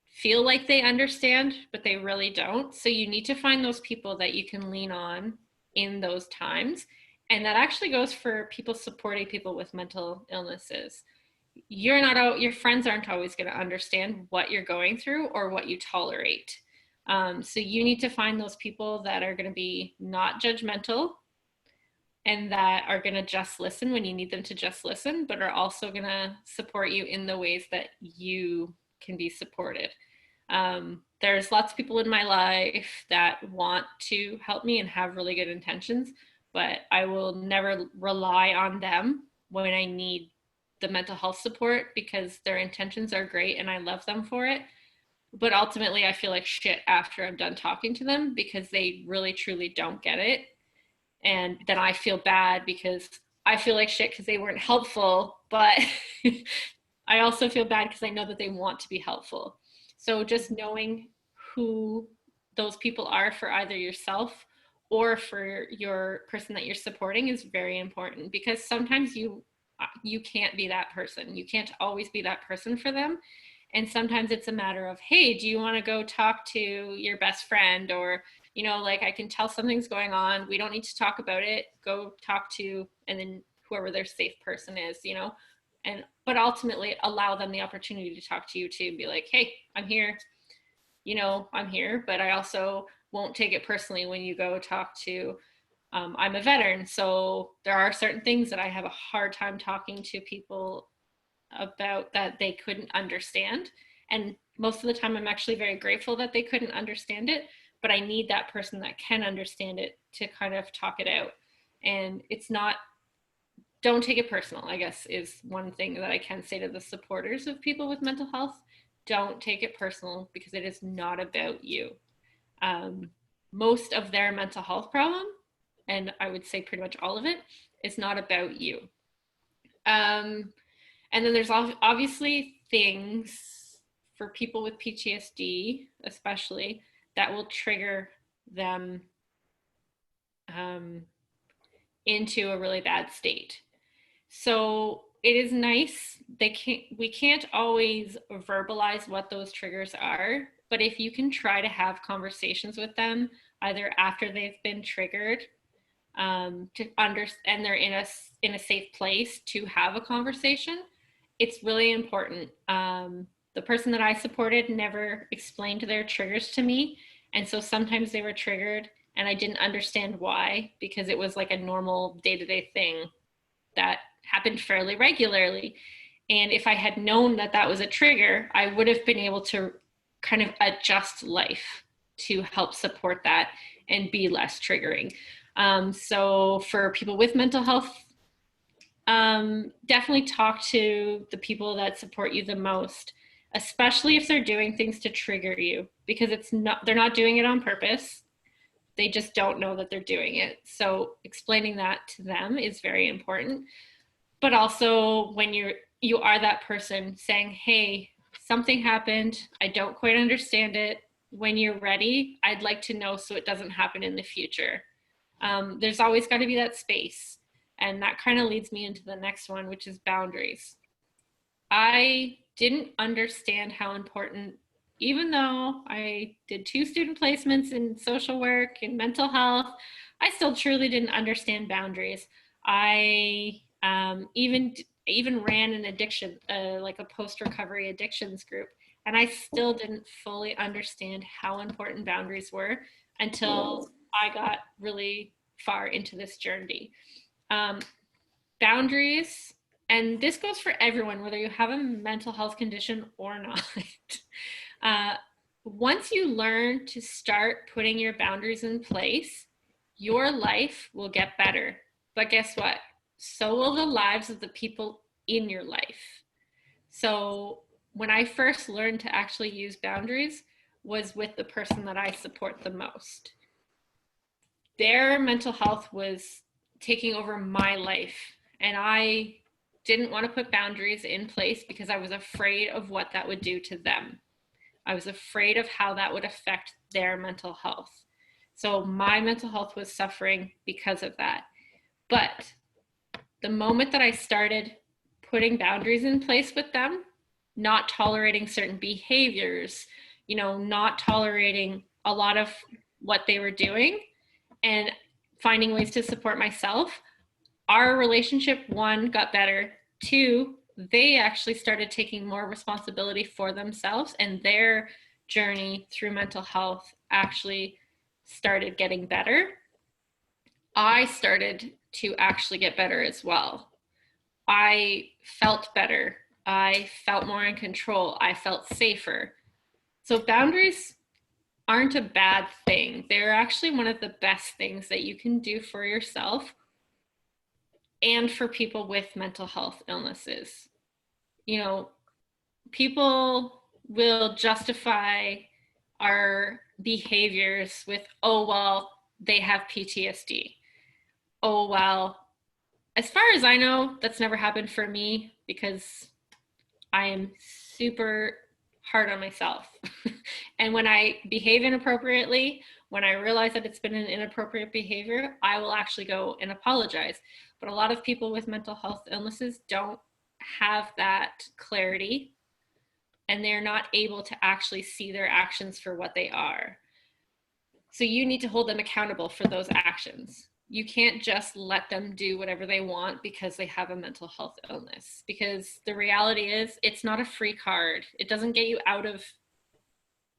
feel like they understand, but they really don't. So you need to find those people that you can lean on in those times. And that actually goes for people supporting people with mental illnesses. Your friends aren't always going to understand what you're going through or what you tolerate. So you need to find those people that are going to be not judgmental and that are going to just listen when you need them to just listen, but are also going to support you in the ways that you can be supported. There's lots of people in my life that want to help me and have really good intentions, but I will never rely on them when I need the mental health support because their intentions are great and I love them for it. But ultimately, I feel like shit after I'm done talking to them because they really truly don't get it. And then I feel bad because I feel like shit because they weren't helpful, but I also feel bad because I know that they want to be helpful. So just knowing who those people are for either yourself or for your person that you're supporting is very important because sometimes you can't be that person. You can't always be that person for them. And sometimes it's a matter of, hey, do you want to go talk to your best friend? Or, you know, like I can tell something's going on. We don't need to talk about it. Go talk to, and then whoever their safe person is, you know, and, but ultimately allow them the opportunity to talk to you too. Be like, hey, I'm here, you know, I'm here, but I also won't take it personally when you go talk to, I'm a veteran. So there are certain things that I have a hard time talking to people about that they couldn't understand. And most of the time, I'm actually very grateful that they couldn't understand it, but I need that person that can understand it to kind of talk it out. And it's not, don't take it personal, I guess, is one thing that I can say to the supporters of people with mental health. Don't take it personal because it is not about you. Um, Most of their mental health problem, and I would say pretty much all of it, is not about you. Um, And then there's obviously things for people with PTSD, especially, that will trigger them um, into a really bad state. So it is nice. We can't always verbalize what those triggers are, but if you can try to have conversations with them, either after they've been triggered to understand they're in a safe place to have a conversation, it's really important. The person that I supported never explained their triggers to me, and so sometimes they were triggered and I didn't understand why because it was like a normal day-to-day thing that happened fairly regularly. And if I had known that that was a trigger, I would have been able to kind of adjust life to help support that and be less triggering. So for people with mental health, definitely talk to the people that support you the most, especially if they're doing things to trigger you, because they're not doing it on purpose. They just don't know that they're doing it. So explaining that to them is very important. But also when you are that person saying, hey, something happened, I don't quite understand it. When you're ready, I'd like to know so it doesn't happen in the future. There's always got to be that space. And that kind of leads me into the next one, which is boundaries. I didn't understand how important, even though I did 2 student placements in social work and mental health, I still truly didn't understand boundaries. I even ran an addiction, like a post-recovery addictions group, and I still didn't fully understand how important boundaries were until I got really far into this journey. Um, Boundaries, and this goes for everyone, whether you have a mental health condition or not. uh, Once you learn to start putting your boundaries in place, your life will get better. But guess what? So will the lives of the people in your life. So when I first learned to actually use boundaries was with the person that I support the most. Their mental health was taking over my life, and I didn't want to put boundaries in place because I was afraid of what that would do to them. I was afraid of how that would affect their mental health. So my mental health was suffering because of that. But the moment that I started putting boundaries in place with them, not tolerating certain behaviors, you know, not tolerating a lot of what they were doing, and finding ways to support myself, our relationship, one, got better. Two, they actually started taking more responsibility for themselves and their journey through mental health actually started getting better, I started to actually get better as well. I felt better. I felt more in control. I felt safer. So boundaries aren't a bad thing. They're actually one of the best things that you can do for yourself and for people with mental health illnesses. You know, people will justify our behaviors with, oh, well, they have PTSD. Oh, well, as far as I know, that's never happened for me because I am super hard on myself. And when I behave inappropriately, when I realize that it's been an inappropriate behavior, I will actually go and apologize. But a lot of people with mental health illnesses don't have that clarity, and they're not able to actually see their actions for what they are. So you need to hold them accountable for those actions. You can't just let them do whatever they want because they have a mental health illness. Because the reality is, it's not a free card. It doesn't get you out of,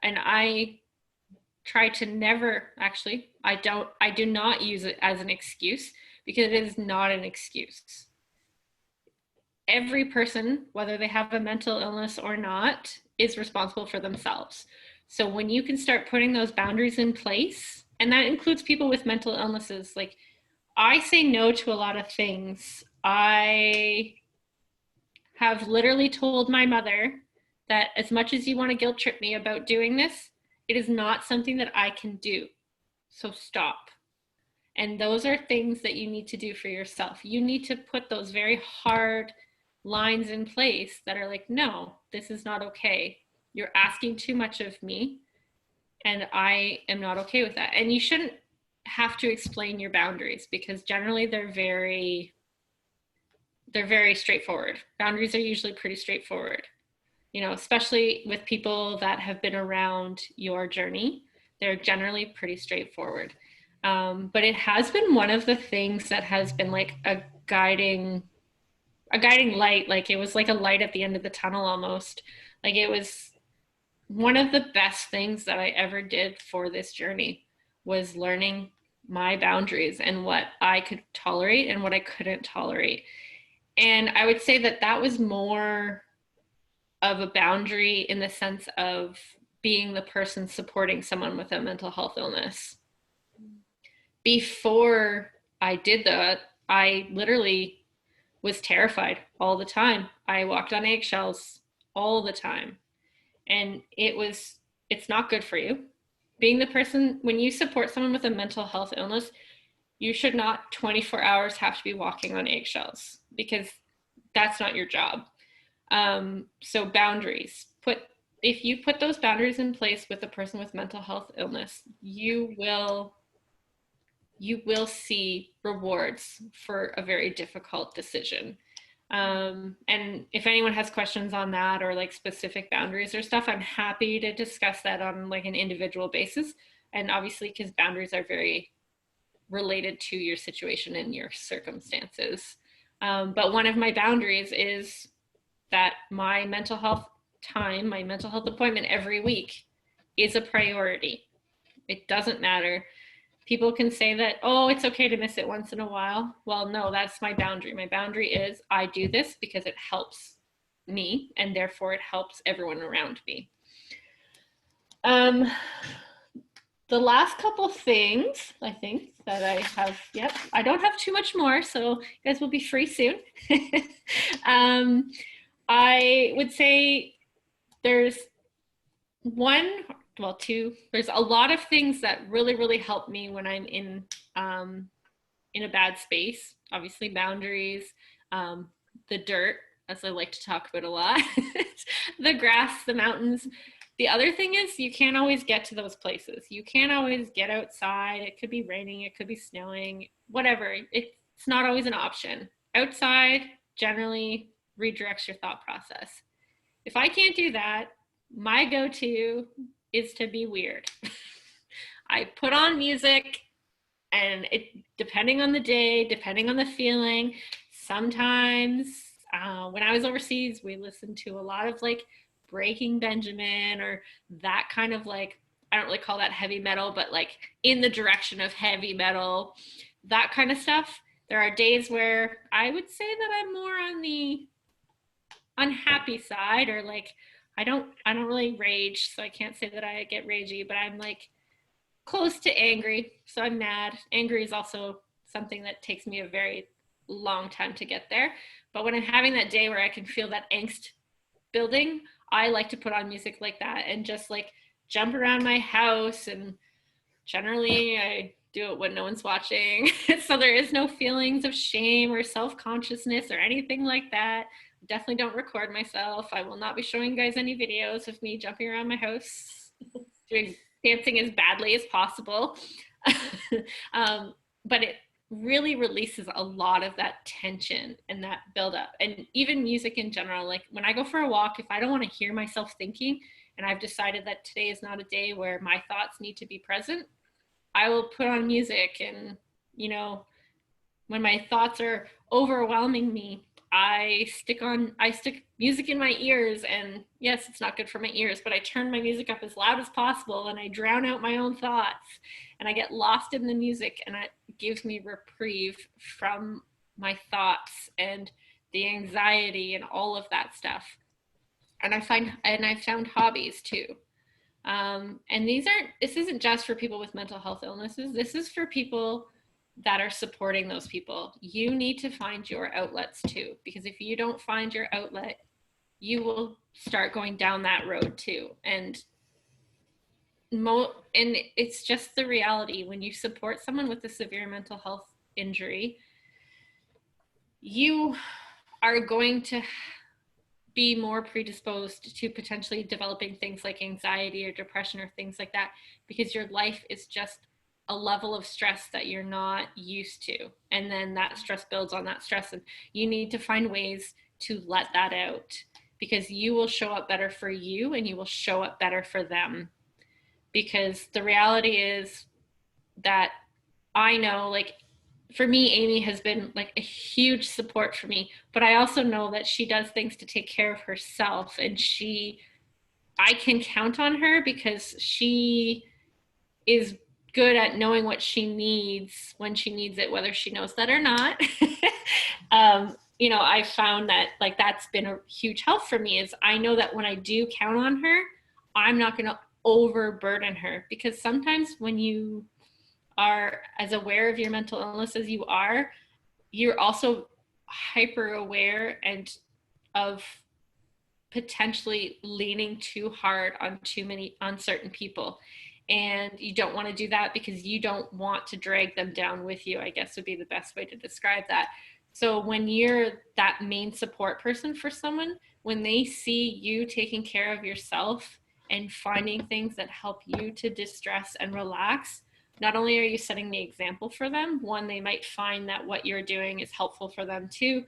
and I try to never, actually, I do not use it as an excuse because it is not an excuse. Every person, whether they have a mental illness or not, is responsible for themselves. So when you can start putting those boundaries in place, and that includes people with mental illnesses, like I say no to a lot of things. I have literally told my mother that as much as you want to guilt trip me about doing this, it is not something that I can do. So stop. And those are things that you need to do for yourself. You need to put those very hard lines in place that are like, no, this is not okay. You're asking too much of me, and I am not okay with that. And you shouldn't have to explain your boundaries because generally they're very straightforward. Boundaries are usually pretty straightforward. You know, especially with people that have been around your journey, they're generally pretty straightforward. But it has been one of the things that has been like a guiding light. Like it was like a light at the end of the tunnel almost. Like it was one of the best things that I ever did for this journey was learning my boundaries and what I could tolerate and what I couldn't tolerate. And I would say that that was more of a boundary in the sense of being the person supporting someone with a mental health illness. Before I did that, I literally was terrified all the time. I walked on eggshells all the time. And it's not good for you. Being the person, when you support someone with a mental health illness, you should not 24 hours have to be walking on eggshells because that's not your job. So boundaries. If you put those boundaries in place with a person with mental health illness, you will see rewards for a very difficult decision. And if anyone has questions on that or like specific boundaries or stuff, I'm happy to discuss that on like an individual basis. And obviously, because boundaries are very related to your situation and your circumstances. But one of my boundaries is that my mental health time, my mental health appointment every week is a priority. It doesn't matter. People can say that, oh, it's okay to miss it once in a while. Well, no, that's my boundary. My boundary is I do this because it helps me and therefore it helps everyone around me. The last couple things I think that I have, I don't have too much more, so you guys will be free soon. I would say there's there's a lot of things that really, really help me when I'm in a bad space. Obviously boundaries, the dirt, as I like to talk about a lot, the grass, the mountains. The other thing is you can't always get to those places. You can't always get outside. It could be raining, it could be snowing, whatever. It's not always an option. Outside generally redirects your thought process. If I can't do that, my go-to is to be weird. I put on music, and depending on the day, depending on the feeling, sometimes when I was overseas, we listened to a lot of like Breaking Benjamin or that kind of like I don't really call that heavy metal, but like in the direction of heavy metal, that kind of stuff. There are days where I would say that I'm more on the unhappy side, or like I don't really rage, so I can't say that I get ragey, but I'm like close to angry. So I'm mad. Angry is also something that takes me a very long time to get there. But when I'm having that day where I can feel that angst building, I like to put on music like that and just like jump around my house. And generally I do it when no one's watching. So there is no feelings of shame or self-consciousness or anything like that. Definitely don't record myself. I will not be showing you guys any videos of me jumping around my house doing dancing as badly as possible. But it really releases a lot of that tension and that buildup. And even music in general, like when I go for a walk, if I don't want to hear myself thinking and I've decided that today is not a day where my thoughts need to be present, I will put on music. And, you know, when my thoughts are overwhelming me, I stick music in my ears. And yes, it's not good for my ears, but I turn my music up as loud as possible and I drown out my own thoughts and I get lost in the music, and it gives me reprieve from my thoughts and the anxiety and all of that stuff. And I found hobbies too. And this isn't just for people with mental health illnesses. This is for people that are supporting those people. You need to find your outlets too, because if you don't find your outlet, you will start going down that road too. And it's just the reality. When you support someone with a severe mental health injury, you are going to be more predisposed to potentially developing things like anxiety or depression or things like that, because your life is just a level of stress that you're not used to. And then that stress builds on that stress, and you need to find ways to let that out, because you will show up better for you and you will show up better for them. Because the reality is that I know, like, for me, Amy has been like a huge support for me, but I also know that she does things to take care of herself, and I can count on her because she is good at knowing what she needs when she needs it, whether she knows that or not. I found that like that's been a huge help for me, is I know that when I do count on her, I'm not going to overburden her, because sometimes when you are as aware of your mental illness as you're also hyper aware and of potentially leaning too hard on certain people. And you don't want to do that because you don't want to drag them down with you, I guess would be the best way to describe that. So when you're that main support person for someone, when they see you taking care of yourself and finding things that help you to distress and relax, not only are you setting the example for them, one, they might find that what you're doing is helpful for them too,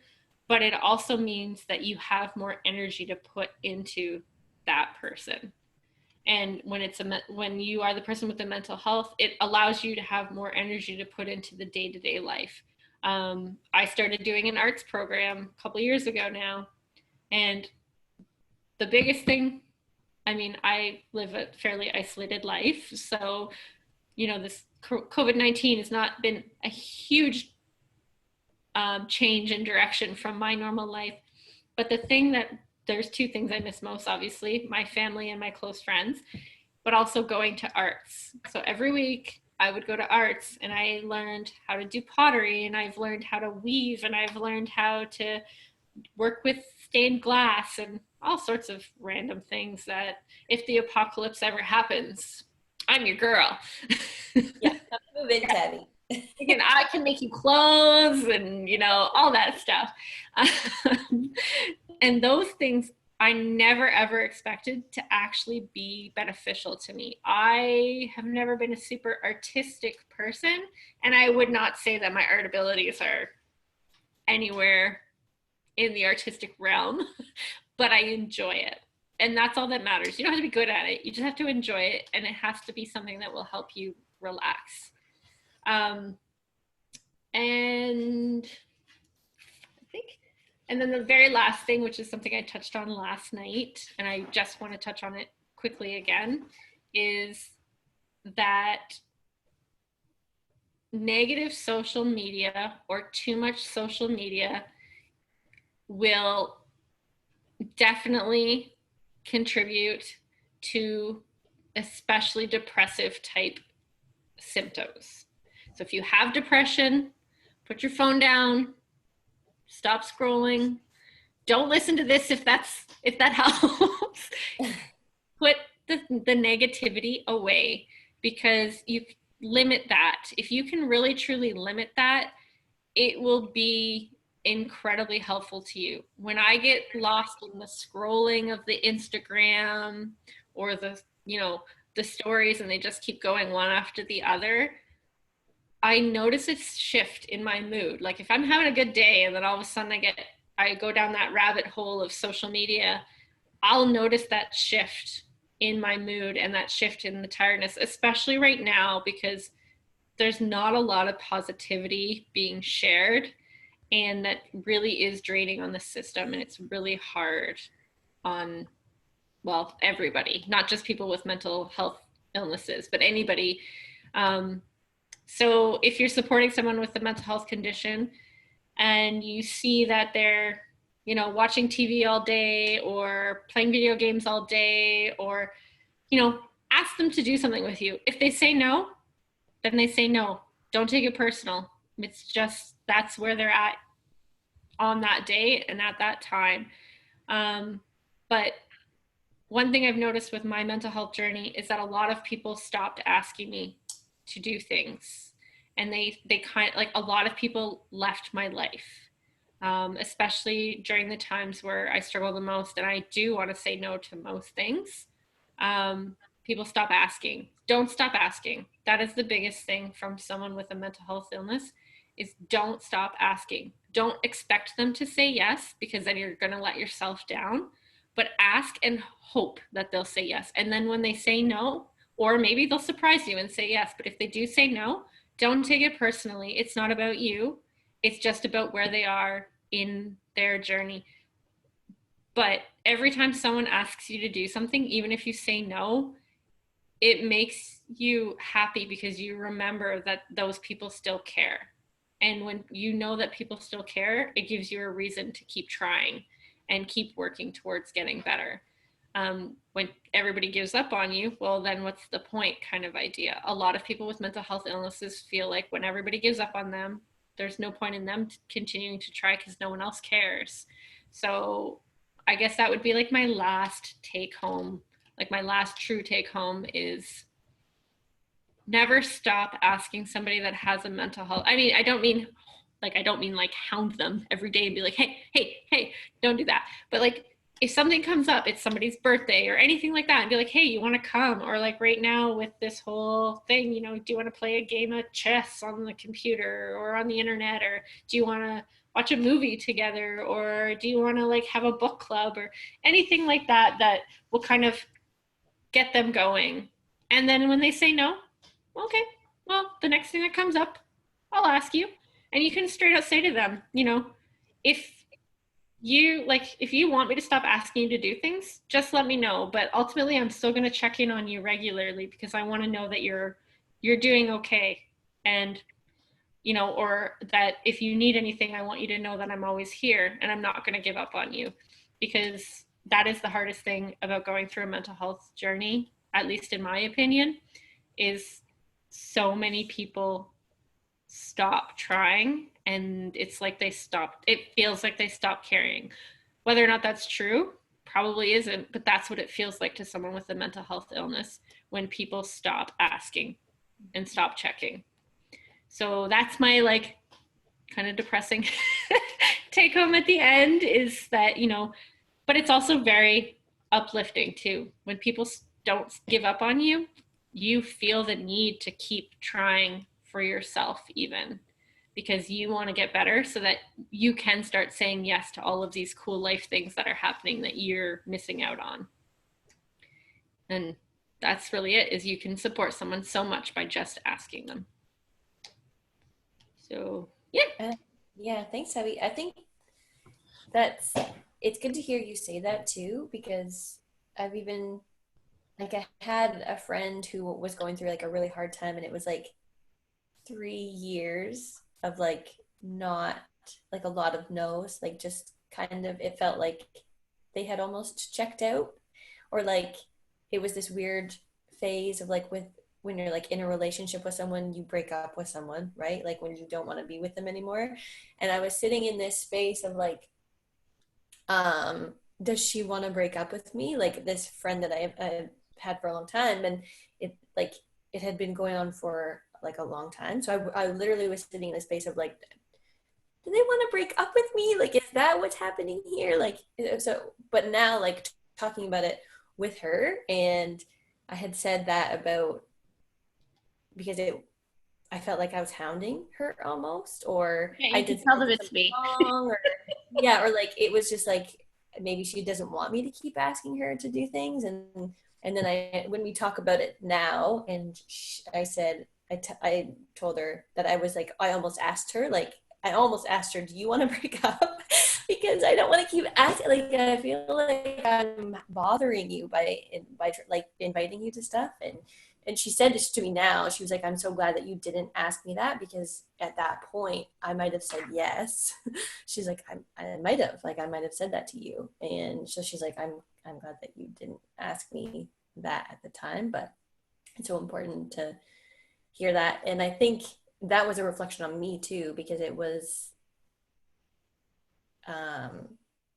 but it also means that you have more energy to put into that person. And when you are the person with the mental health, it allows you to have more energy to put into the day-to-day life. I started doing an arts program a couple years ago now, and the biggest thing, I mean, I live a fairly isolated life, so this COVID-19 has not been a huge change in direction from my normal life. But there's two things I miss most, obviously, my family and my close friends, but also going to arts. So every week I would go to arts, and I learned how to do pottery, and I've learned how to weave, and I've learned how to work with stained glass and all sorts of random things that if the apocalypse ever happens, I'm your girl. Yeah, move in, Tabby. I can make you clothes and all that stuff. And those things I never ever expected to actually be beneficial to me. I have never been a super artistic person, and I would not say that my art abilities are anywhere in the artistic realm, but I enjoy it. And that's all that matters. You don't have to be good at it. You just have to enjoy it, and it has to be something that will help you relax. And I think, and then the very last thing, which is something I touched on last night, and I just want to touch on it quickly again, is that negative social media or too much social media will definitely contribute to especially depressive type symptoms. So if you have depression, put your phone down, stop scrolling. Don't listen to this if that helps. Put the negativity away, because you limit that. If you can really truly limit that, it will be incredibly helpful to you. When I get lost in the scrolling of the Instagram or the stories, and they just keep going one after the other, I notice a shift in my mood. Like if I'm having a good day and then all of a sudden I go down that rabbit hole of social media, I'll notice that shift in my mood and that shift in the tiredness, especially right now, because there's not a lot of positivity being shared, and that really is draining on the system, and it's really hard on, well, everybody, not just people with mental health illnesses, but anybody. So if you're supporting someone with a mental health condition and you see that they're watching TV all day or playing video games all day, or ask them to do something with you. If they say no, then they say no. Don't take it personal. It's just that's where they're at on that day and at that time. But one thing I've noticed with my mental health journey is that a lot of people stopped asking me to do things, and they kind of, like, a lot of people left my life, especially during the times where I struggle the most, and I do want to say no to most things. People stop asking. Don't stop asking. That is the biggest thing from someone with a mental health illness, is don't stop asking. Don't expect them to say yes, because then you're going to let yourself down, but ask and hope that they'll say yes. And then when they say no, or maybe they'll surprise you and say yes, but if they do say no, don't take it personally. It's not about you. It's just about where they are in their journey. But every time someone asks you to do something, even if you say no, it makes you happy, because you remember that those people still care. And when you know that people still care, it gives you a reason to keep trying and keep working towards getting better. When everybody gives up on you, well, then what's the point kind of idea. A lot of people with mental health illnesses feel like when everybody gives up on them, there's no point in them continuing to try because no one else cares. So I guess that would be like my last take home, like my last true take home is never stop asking somebody that has a mental health. I mean, I don't mean like hound them every day and be like, hey, hey, hey, don't do that. But like if something comes up, it's somebody's birthday or anything like that, and be like, hey, you want to come? Or like right now with this whole thing, do you want to play a game of chess on the computer or on the internet? Or do you want to watch a movie together? Or do you want to like have a book club or anything like that, that will kind of get them going? And then when they say no, okay, well, the next thing that comes up, I'll ask you. And you can straight out say to them, if if you want me to stop asking you to do things, just let me know. But ultimately, I'm still going to check in on you regularly, because I want to know that you're doing okay. And, or that if you need anything, I want you to know that I'm always here and I'm not going to give up on you, because that is the hardest thing about going through a mental health journey, at least in my opinion, is so many people stop trying, and it feels like they stop caring. Whether or not that's true probably isn't, but that's what it feels like to someone with a mental health illness, when people stop asking and stop checking. So that's my like kind of depressing take home at the end, is that but it's also very uplifting too. When people don't give up on you, you feel the need to keep trying for yourself, even because you want to get better, so that you can start saying yes to all of these cool life things that are happening that you're missing out on. And that's really it, is you can support someone so much by just asking them. So yeah. Yeah, thanks, Abby. I think it's good to hear you say that too, because I've even like I had a friend who was going through like a really hard time, and it was like 3 years of like not like a lot of no's, like just kind of it felt like they had almost checked out, or like it was this weird phase of like with when you're like in a relationship with someone, you break up with someone, right? Like when you don't want to be with them anymore. And I was sitting in this space of like, does she want to break up with me? Like this friend that I had for a long time, and it like it had been going on for like a long time. So I literally was sitting in a space of like, do they want to break up with me? Like, is that what's happening here? Like, so, but now like talking about it with her, and I had said that about because I felt like I was hounding her almost, or Yeah, you can tell I that did it's something me. wrong, or yeah, or like it was just like maybe she doesn't want me to keep asking her to do things, and then I when we talk about it now, and I said I told her that I was like I almost asked her, do you want to break up? Because I don't want to keep asking. Like I feel like I'm bothering you by like inviting you to stuff, and she said this to me now. She was like, I'm so glad that you didn't ask me that, because at that point I might have said yes. She's like, I might have, like, I might have said that to you. And so she's like, I'm glad that you didn't ask me that at the time, but it's so important to hear that. And I think that was a reflection on me too, because it was, um,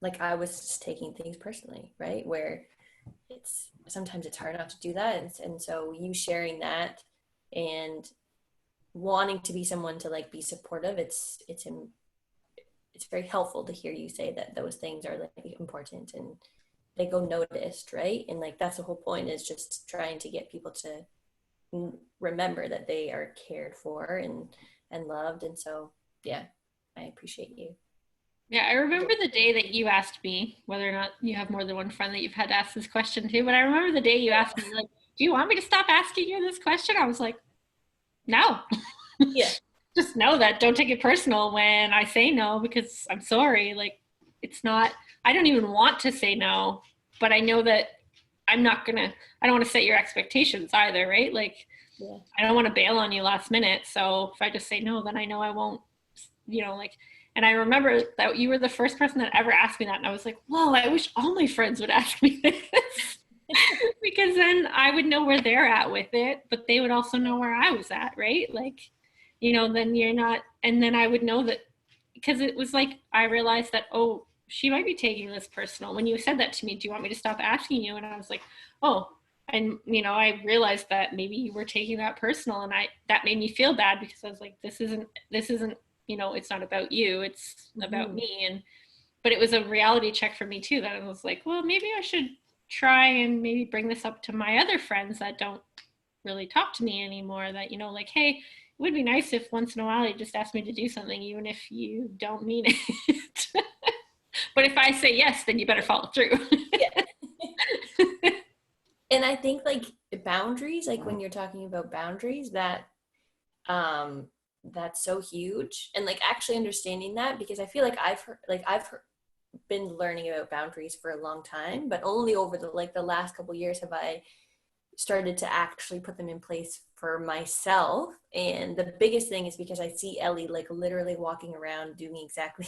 like I was just taking things personally, right? Where it's sometimes it's hard not to do that. And so you sharing that and wanting to be someone to like be supportive, it's very helpful to hear you say that those things are like important and they go noticed, right? And like that's the whole point, is just trying to get people to remember that they are cared for and loved. And so yeah, I appreciate you. Yeah, I remember the day that you asked me whether or not you have more than one friend that you've had to ask this question to. But I remember the day you asked me, like, do you want me to stop asking you this question? I was like, no. Yeah. Just know that. Don't take it personal when I say no, because I'm sorry. Like, it's not, I don't even want to say no, but I know that I'm not gonna, I don't want to set your expectations either, right? Like, Yeah. I don't want to bail on you last minute. So if I just say no, then I know I won't, like, and I remember that you were the first person that ever asked me that. And I was like, whoa, I wish all my friends would ask me this. Because then I would know where they're at with it, but they would also know where I was at, right? Like, then you're not, and then I would know that, because it was like, I realized that, oh, she might be taking this personal. When you said that to me, do you want me to stop asking you? And I was like, oh, and I realized that maybe you were taking that personal, and that made me feel bad, because I was like, this isn't, it's not about you, it's about Mm-hmm. me. And but it was a reality check for me too, that I was like, well, maybe I should try and maybe bring this up to my other friends that don't really talk to me anymore, that, like, hey, it would be nice if once in a while you just ask me to do something, even if you don't mean it. But if I say yes, then you better follow through. Yeah. And I think like boundaries, like when you're talking about boundaries, um that's so huge. And like actually understanding that, because I feel like been learning about boundaries for a long time, but only over the last couple of years have I started to actually put them in place for myself. And the biggest thing is because I see Ellie like literally walking around doing exactly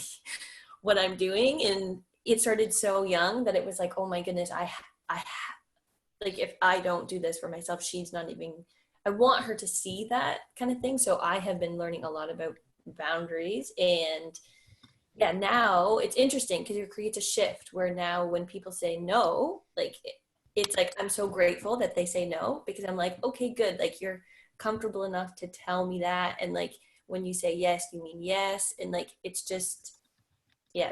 what I'm doing, and it started so young that it was like, oh my goodness, I like if I don't do this for myself, she's not even. I want her to see that kind of thing. So I have been learning a lot about boundaries. And yeah, now it's interesting because it creates a shift where now when people say no, like it's like I'm so grateful that they say no, because I'm like, okay, good, like you're comfortable enough to tell me that. And like when you say yes, you mean yes. And like it's just, yeah,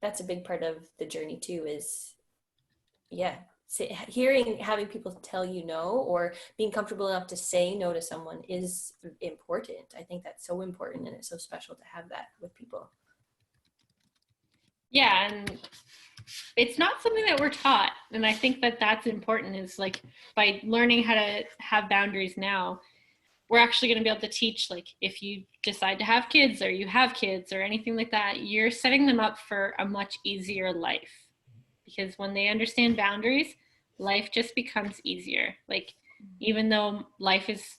that's a big part of the journey too, is yeah, having people tell you no, or being comfortable enough to say no to someone is important. I think that's so important, and it's so special to have that with people. Yeah, and it's not something that we're taught, and I think that that's important, is like, by learning how to have boundaries now, we're actually going to be able to teach, like, if you decide to have kids, or you have kids, or anything like that, you're setting them up for a much easier life, because when they understand boundaries, life just becomes easier. Like, even though life is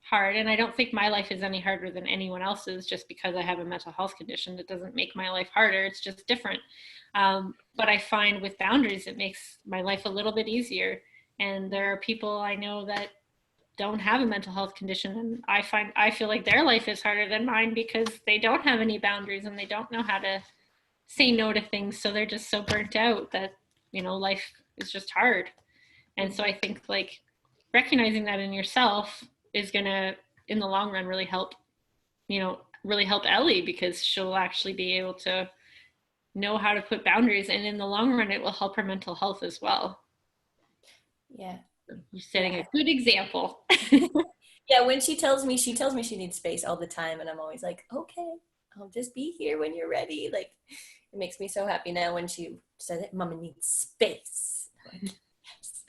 hard, and I don't think my life is any harder than anyone else's just because I have a mental health condition. It doesn't make my life harder. It's just different. But I find with boundaries, it makes my life a little bit easier. And there are people I know that don't have a mental health condition, and I feel like their life is harder than mine because they don't have any boundaries and they don't know how to say no to things, so they're just so burnt out that life is just hard. And so I think like recognizing that in yourself is gonna, in the long run, really help Ellie, because she'll actually be able to know how to put boundaries, and in the long run it will help her mental health as well. Yeah. You're setting a good example. Yeah, when she tells me she needs space all the time, and I'm always like, okay, I'll just be here when you're ready. Like, it makes me so happy now when she says it, Mama needs space. Like, yes.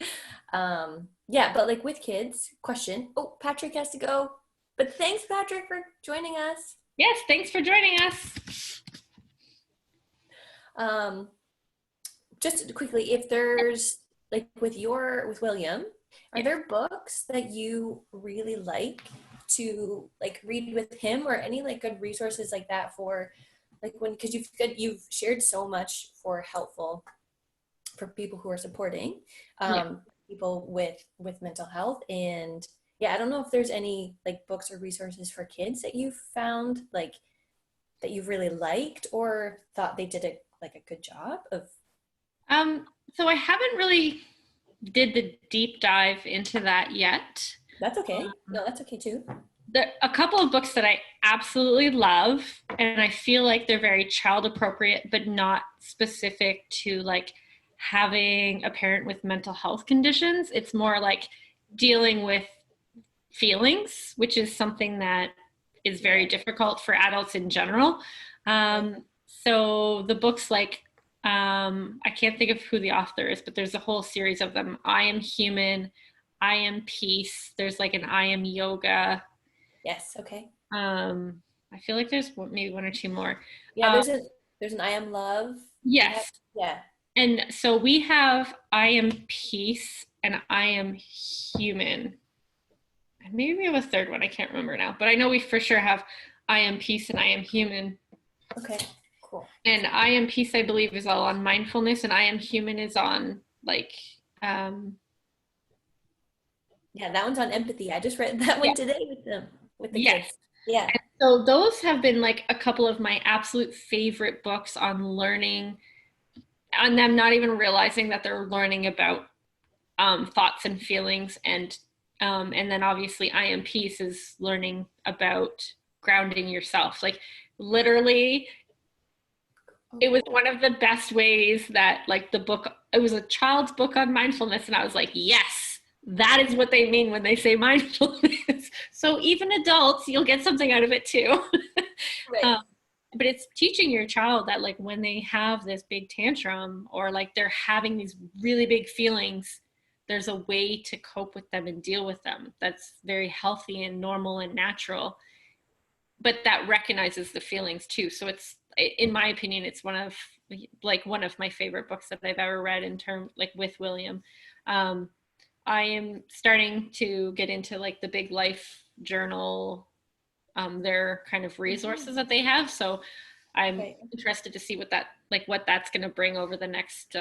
Yeah, but like with kids, question. Oh, Patrick has to go. But thanks, Patrick, for joining us. Yes, thanks for joining us. Just quickly, if there's like with William, are there books that you really like to like read with him, or any like good resources like that for like because you've shared so much for people who are supporting people with mental health, and I don't know if there's any like books or resources for kids that you've found like that you've really liked or thought they did a good job of. So I haven't really did the deep dive into that yet. That's okay. No, that's okay too. A couple of books that I absolutely love, and I feel like they're very child appropriate, but not specific to like having a parent with mental health conditions. It's more like dealing with feelings, which is something that is very difficult for adults in general. So the books like, I can't think of who the author is, but there's a whole series of them. I Am Human, I Am Peace. There's like an I Am Yoga. Yes. Okay. I feel like there's maybe one or two more. Yeah, there's an I Am Love. Yes. Yeah. And so we have I Am Peace and I Am Human. And maybe we have a third one. I can't remember now, but I know we for sure have I Am Peace and I Am Human. Okay. Cool. And I Am Peace, I believe, is all on mindfulness, and I Am Human is on like yeah, that one's on empathy. I just read that one today with the kids. Yeah. And so those have been like a couple of my absolute favorite books on learning, on them not even realizing that they're learning about thoughts and feelings, and then obviously I Am Peace is learning about grounding yourself. Like literally, it was one of the best ways that like the book, it was a child's book on mindfulness, and I was like, yes, that is what they mean when they say mindfulness. So even adults, you'll get something out of it too. Right. But it's teaching your child that like when they have this big tantrum or like they're having these really big feelings, there's a way to cope with them and deal with them that's very healthy and normal and natural, but that recognizes the feelings too. So it's, in my opinion, it's one of my favorite books that I've ever read in terms like with William. I am starting to get into like the Big Life journal, their kind of resources that they have. So I'm interested to see what that's going to bring over the next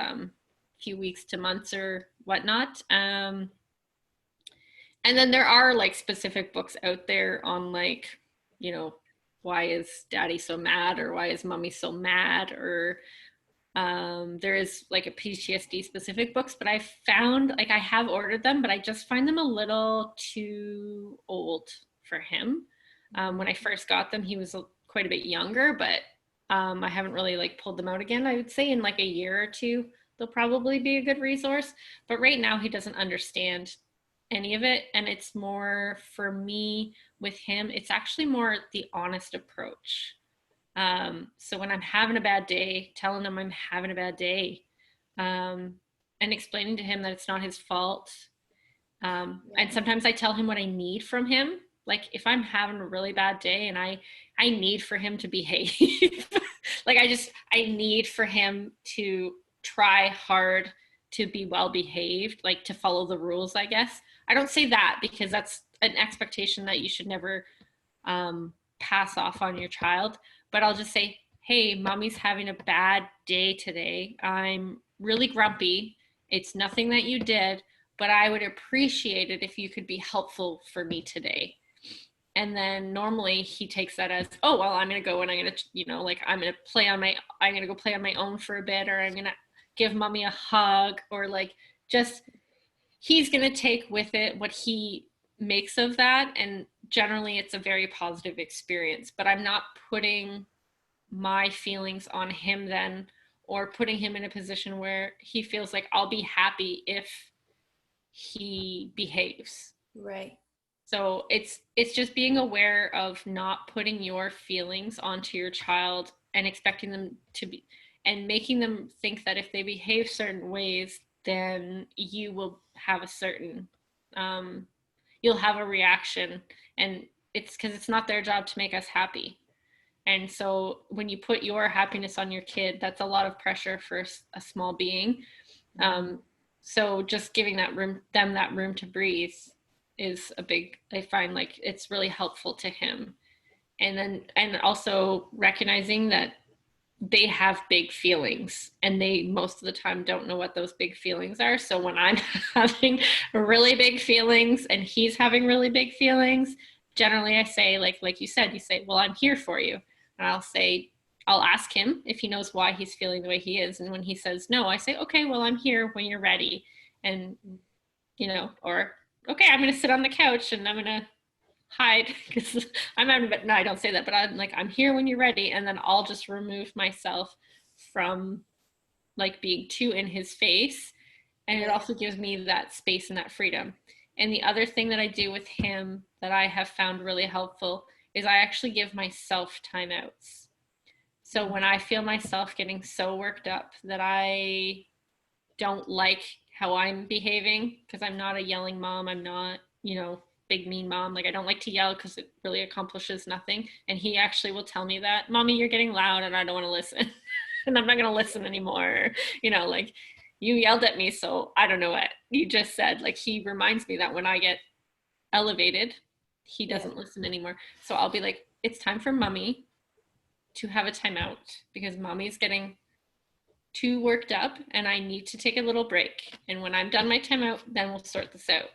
few weeks to months or whatnot. And then there are like specific books out there on like, why is daddy so mad, or why is mommy so mad, or there is like a PTSD specific books, but I found like I have ordered them, but I just find them a little too old for him. When I first got them, he was quite a bit younger, but I haven't really like pulled them out again. I would say in like a year or two, they'll probably be a good resource. But right now he doesn't understand any of it. And it's more for me with him, it's actually more the honest approach. So when I'm having a bad day, telling him I'm having a bad day, and explaining to him that it's not his fault. And sometimes I tell him what I need from him. Like if I'm having a really bad day and I need for him to behave, like I need for him to try hard to be well behaved, like to follow the rules, I guess. I don't say that because that's an expectation that you should never pass off on your child. But I'll just say, hey, mommy's having a bad day today. I'm really grumpy. It's nothing that you did, but I would appreciate it if you could be helpful for me today. And then normally he takes that as, oh, well, I'm going to go and I'm going to, you know, like I'm going to go play on my own for a bit, or I'm going to give mommy a hug, or like just he's going to take with it what he makes of that. And generally it's a very positive experience, but I'm not putting my feelings on him then, or putting him in a position where he feels like I'll be happy if he behaves. Right. So it's just being aware of not putting your feelings onto your child and expecting them to be, and making them think that if they behave certain ways, then you will have a certain you'll have a reaction. And it's because it's not their job to make us happy. And so when you put your happiness on your kid, that's a lot of pressure for a small being. So just giving them that room to breathe is a big, I find like it's really helpful to him. And also recognizing that they have big feelings, and they most of the time don't know what those big feelings are. So when I'm having really big feelings and he's having really big feelings, generally I say, like you said, you say, well, I'm here for you. And I'll ask him if he knows why he's feeling the way he is. And when he says no, I say, okay, well, I'm here when you're ready. And, you know, or, okay, I'm going to sit on the couch and I'm going to hide because I'm having, but no, I don't say that, but I'm like, I'm here when you're ready. And then I'll just remove myself from like being too in his face. And it also gives me that space and that freedom. And the other thing that I do with him that I have found really helpful is I actually give myself timeouts. So when I feel myself getting so worked up that I don't like how I'm behaving, because I'm not a yelling mom, I'm not, you know, big mean mom, like I don't like to yell because it really accomplishes nothing. And he actually will tell me that, mommy, you're getting loud and I don't want to listen. And I'm not going to listen anymore. You know, like you yelled at me, so I don't know what you just said. Like he reminds me that when I get elevated, he doesn't listen anymore. So I'll be like, it's time for mommy to have a timeout because mommy's getting too worked up and I need to take a little break. And when I'm done my timeout, then we'll sort this out.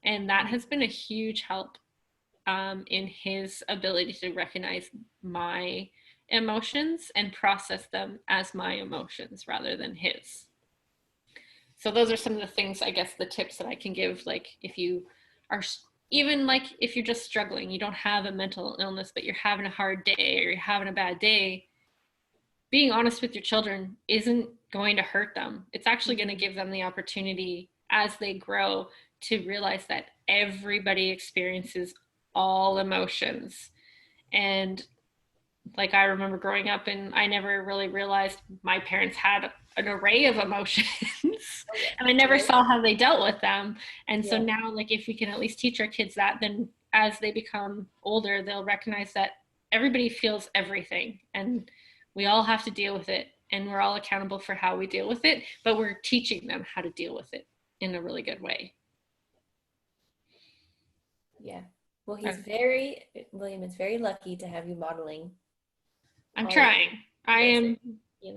And that has been a huge help in his ability to recognize my emotions and process them as my emotions rather than his. So those are some of the things, I guess, the tips that I can give. Like if you are, even like if you're just struggling, you don't have a mental illness, but you're having a hard day or you're having a bad day, being honest with your children isn't going to hurt them. It's actually going to give them the opportunity as they grow to realize that everybody experiences all emotions. And like I remember growing up and I never really realized my parents had an array of emotions and I never saw how they dealt with them. And so now, like if we can at least teach our kids that, then as they become older, they'll recognize that everybody feels everything and we all have to deal with it, and we're all accountable for how we deal with it, but we're teaching them how to deal with it in a really good way. Yeah. Well, William is very lucky to have you modeling. I'm trying. I am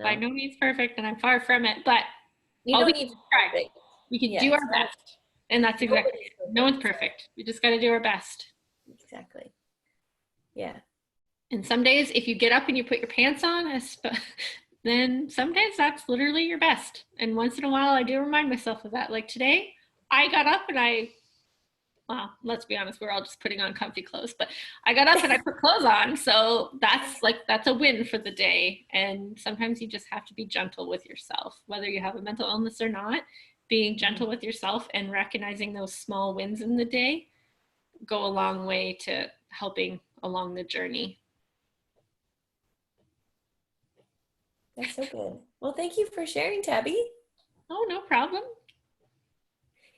by no means perfect and I'm far from it, but you don't need to try. We can do our best. And that's exactly it. No one's perfect. We just got to do our best. Exactly. Yeah. And some days, if you get up and you put your pants on, then some days that's literally your best. And once in a while, I do remind myself of that. Like today, I got up and well, let's be honest, we're all just putting on comfy clothes, but I got up and I put clothes on. So that's a win for the day. And sometimes you just have to be gentle with yourself, whether you have a mental illness or not. Being gentle with yourself and recognizing those small wins in the day go a long way to helping along the journey. That's so good. Well, thank you for sharing, Tabby. Oh, no problem.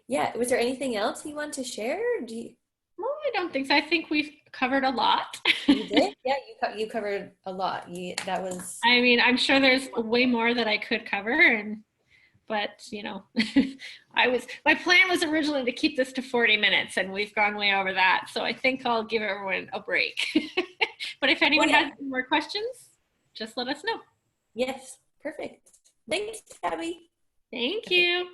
Yeah. Was there anything else you want to share? Well, I don't think so. I think we've covered a lot. You did? Yeah, you covered a lot. That was. I mean, I'm sure there's way more that I could cover, but you know, my plan was originally to keep this to 40 minutes and we've gone way over that. So I think I'll give everyone a break. But if anyone has any more questions, just let us know. Yes, perfect. Thanks, Tabby. Thank you.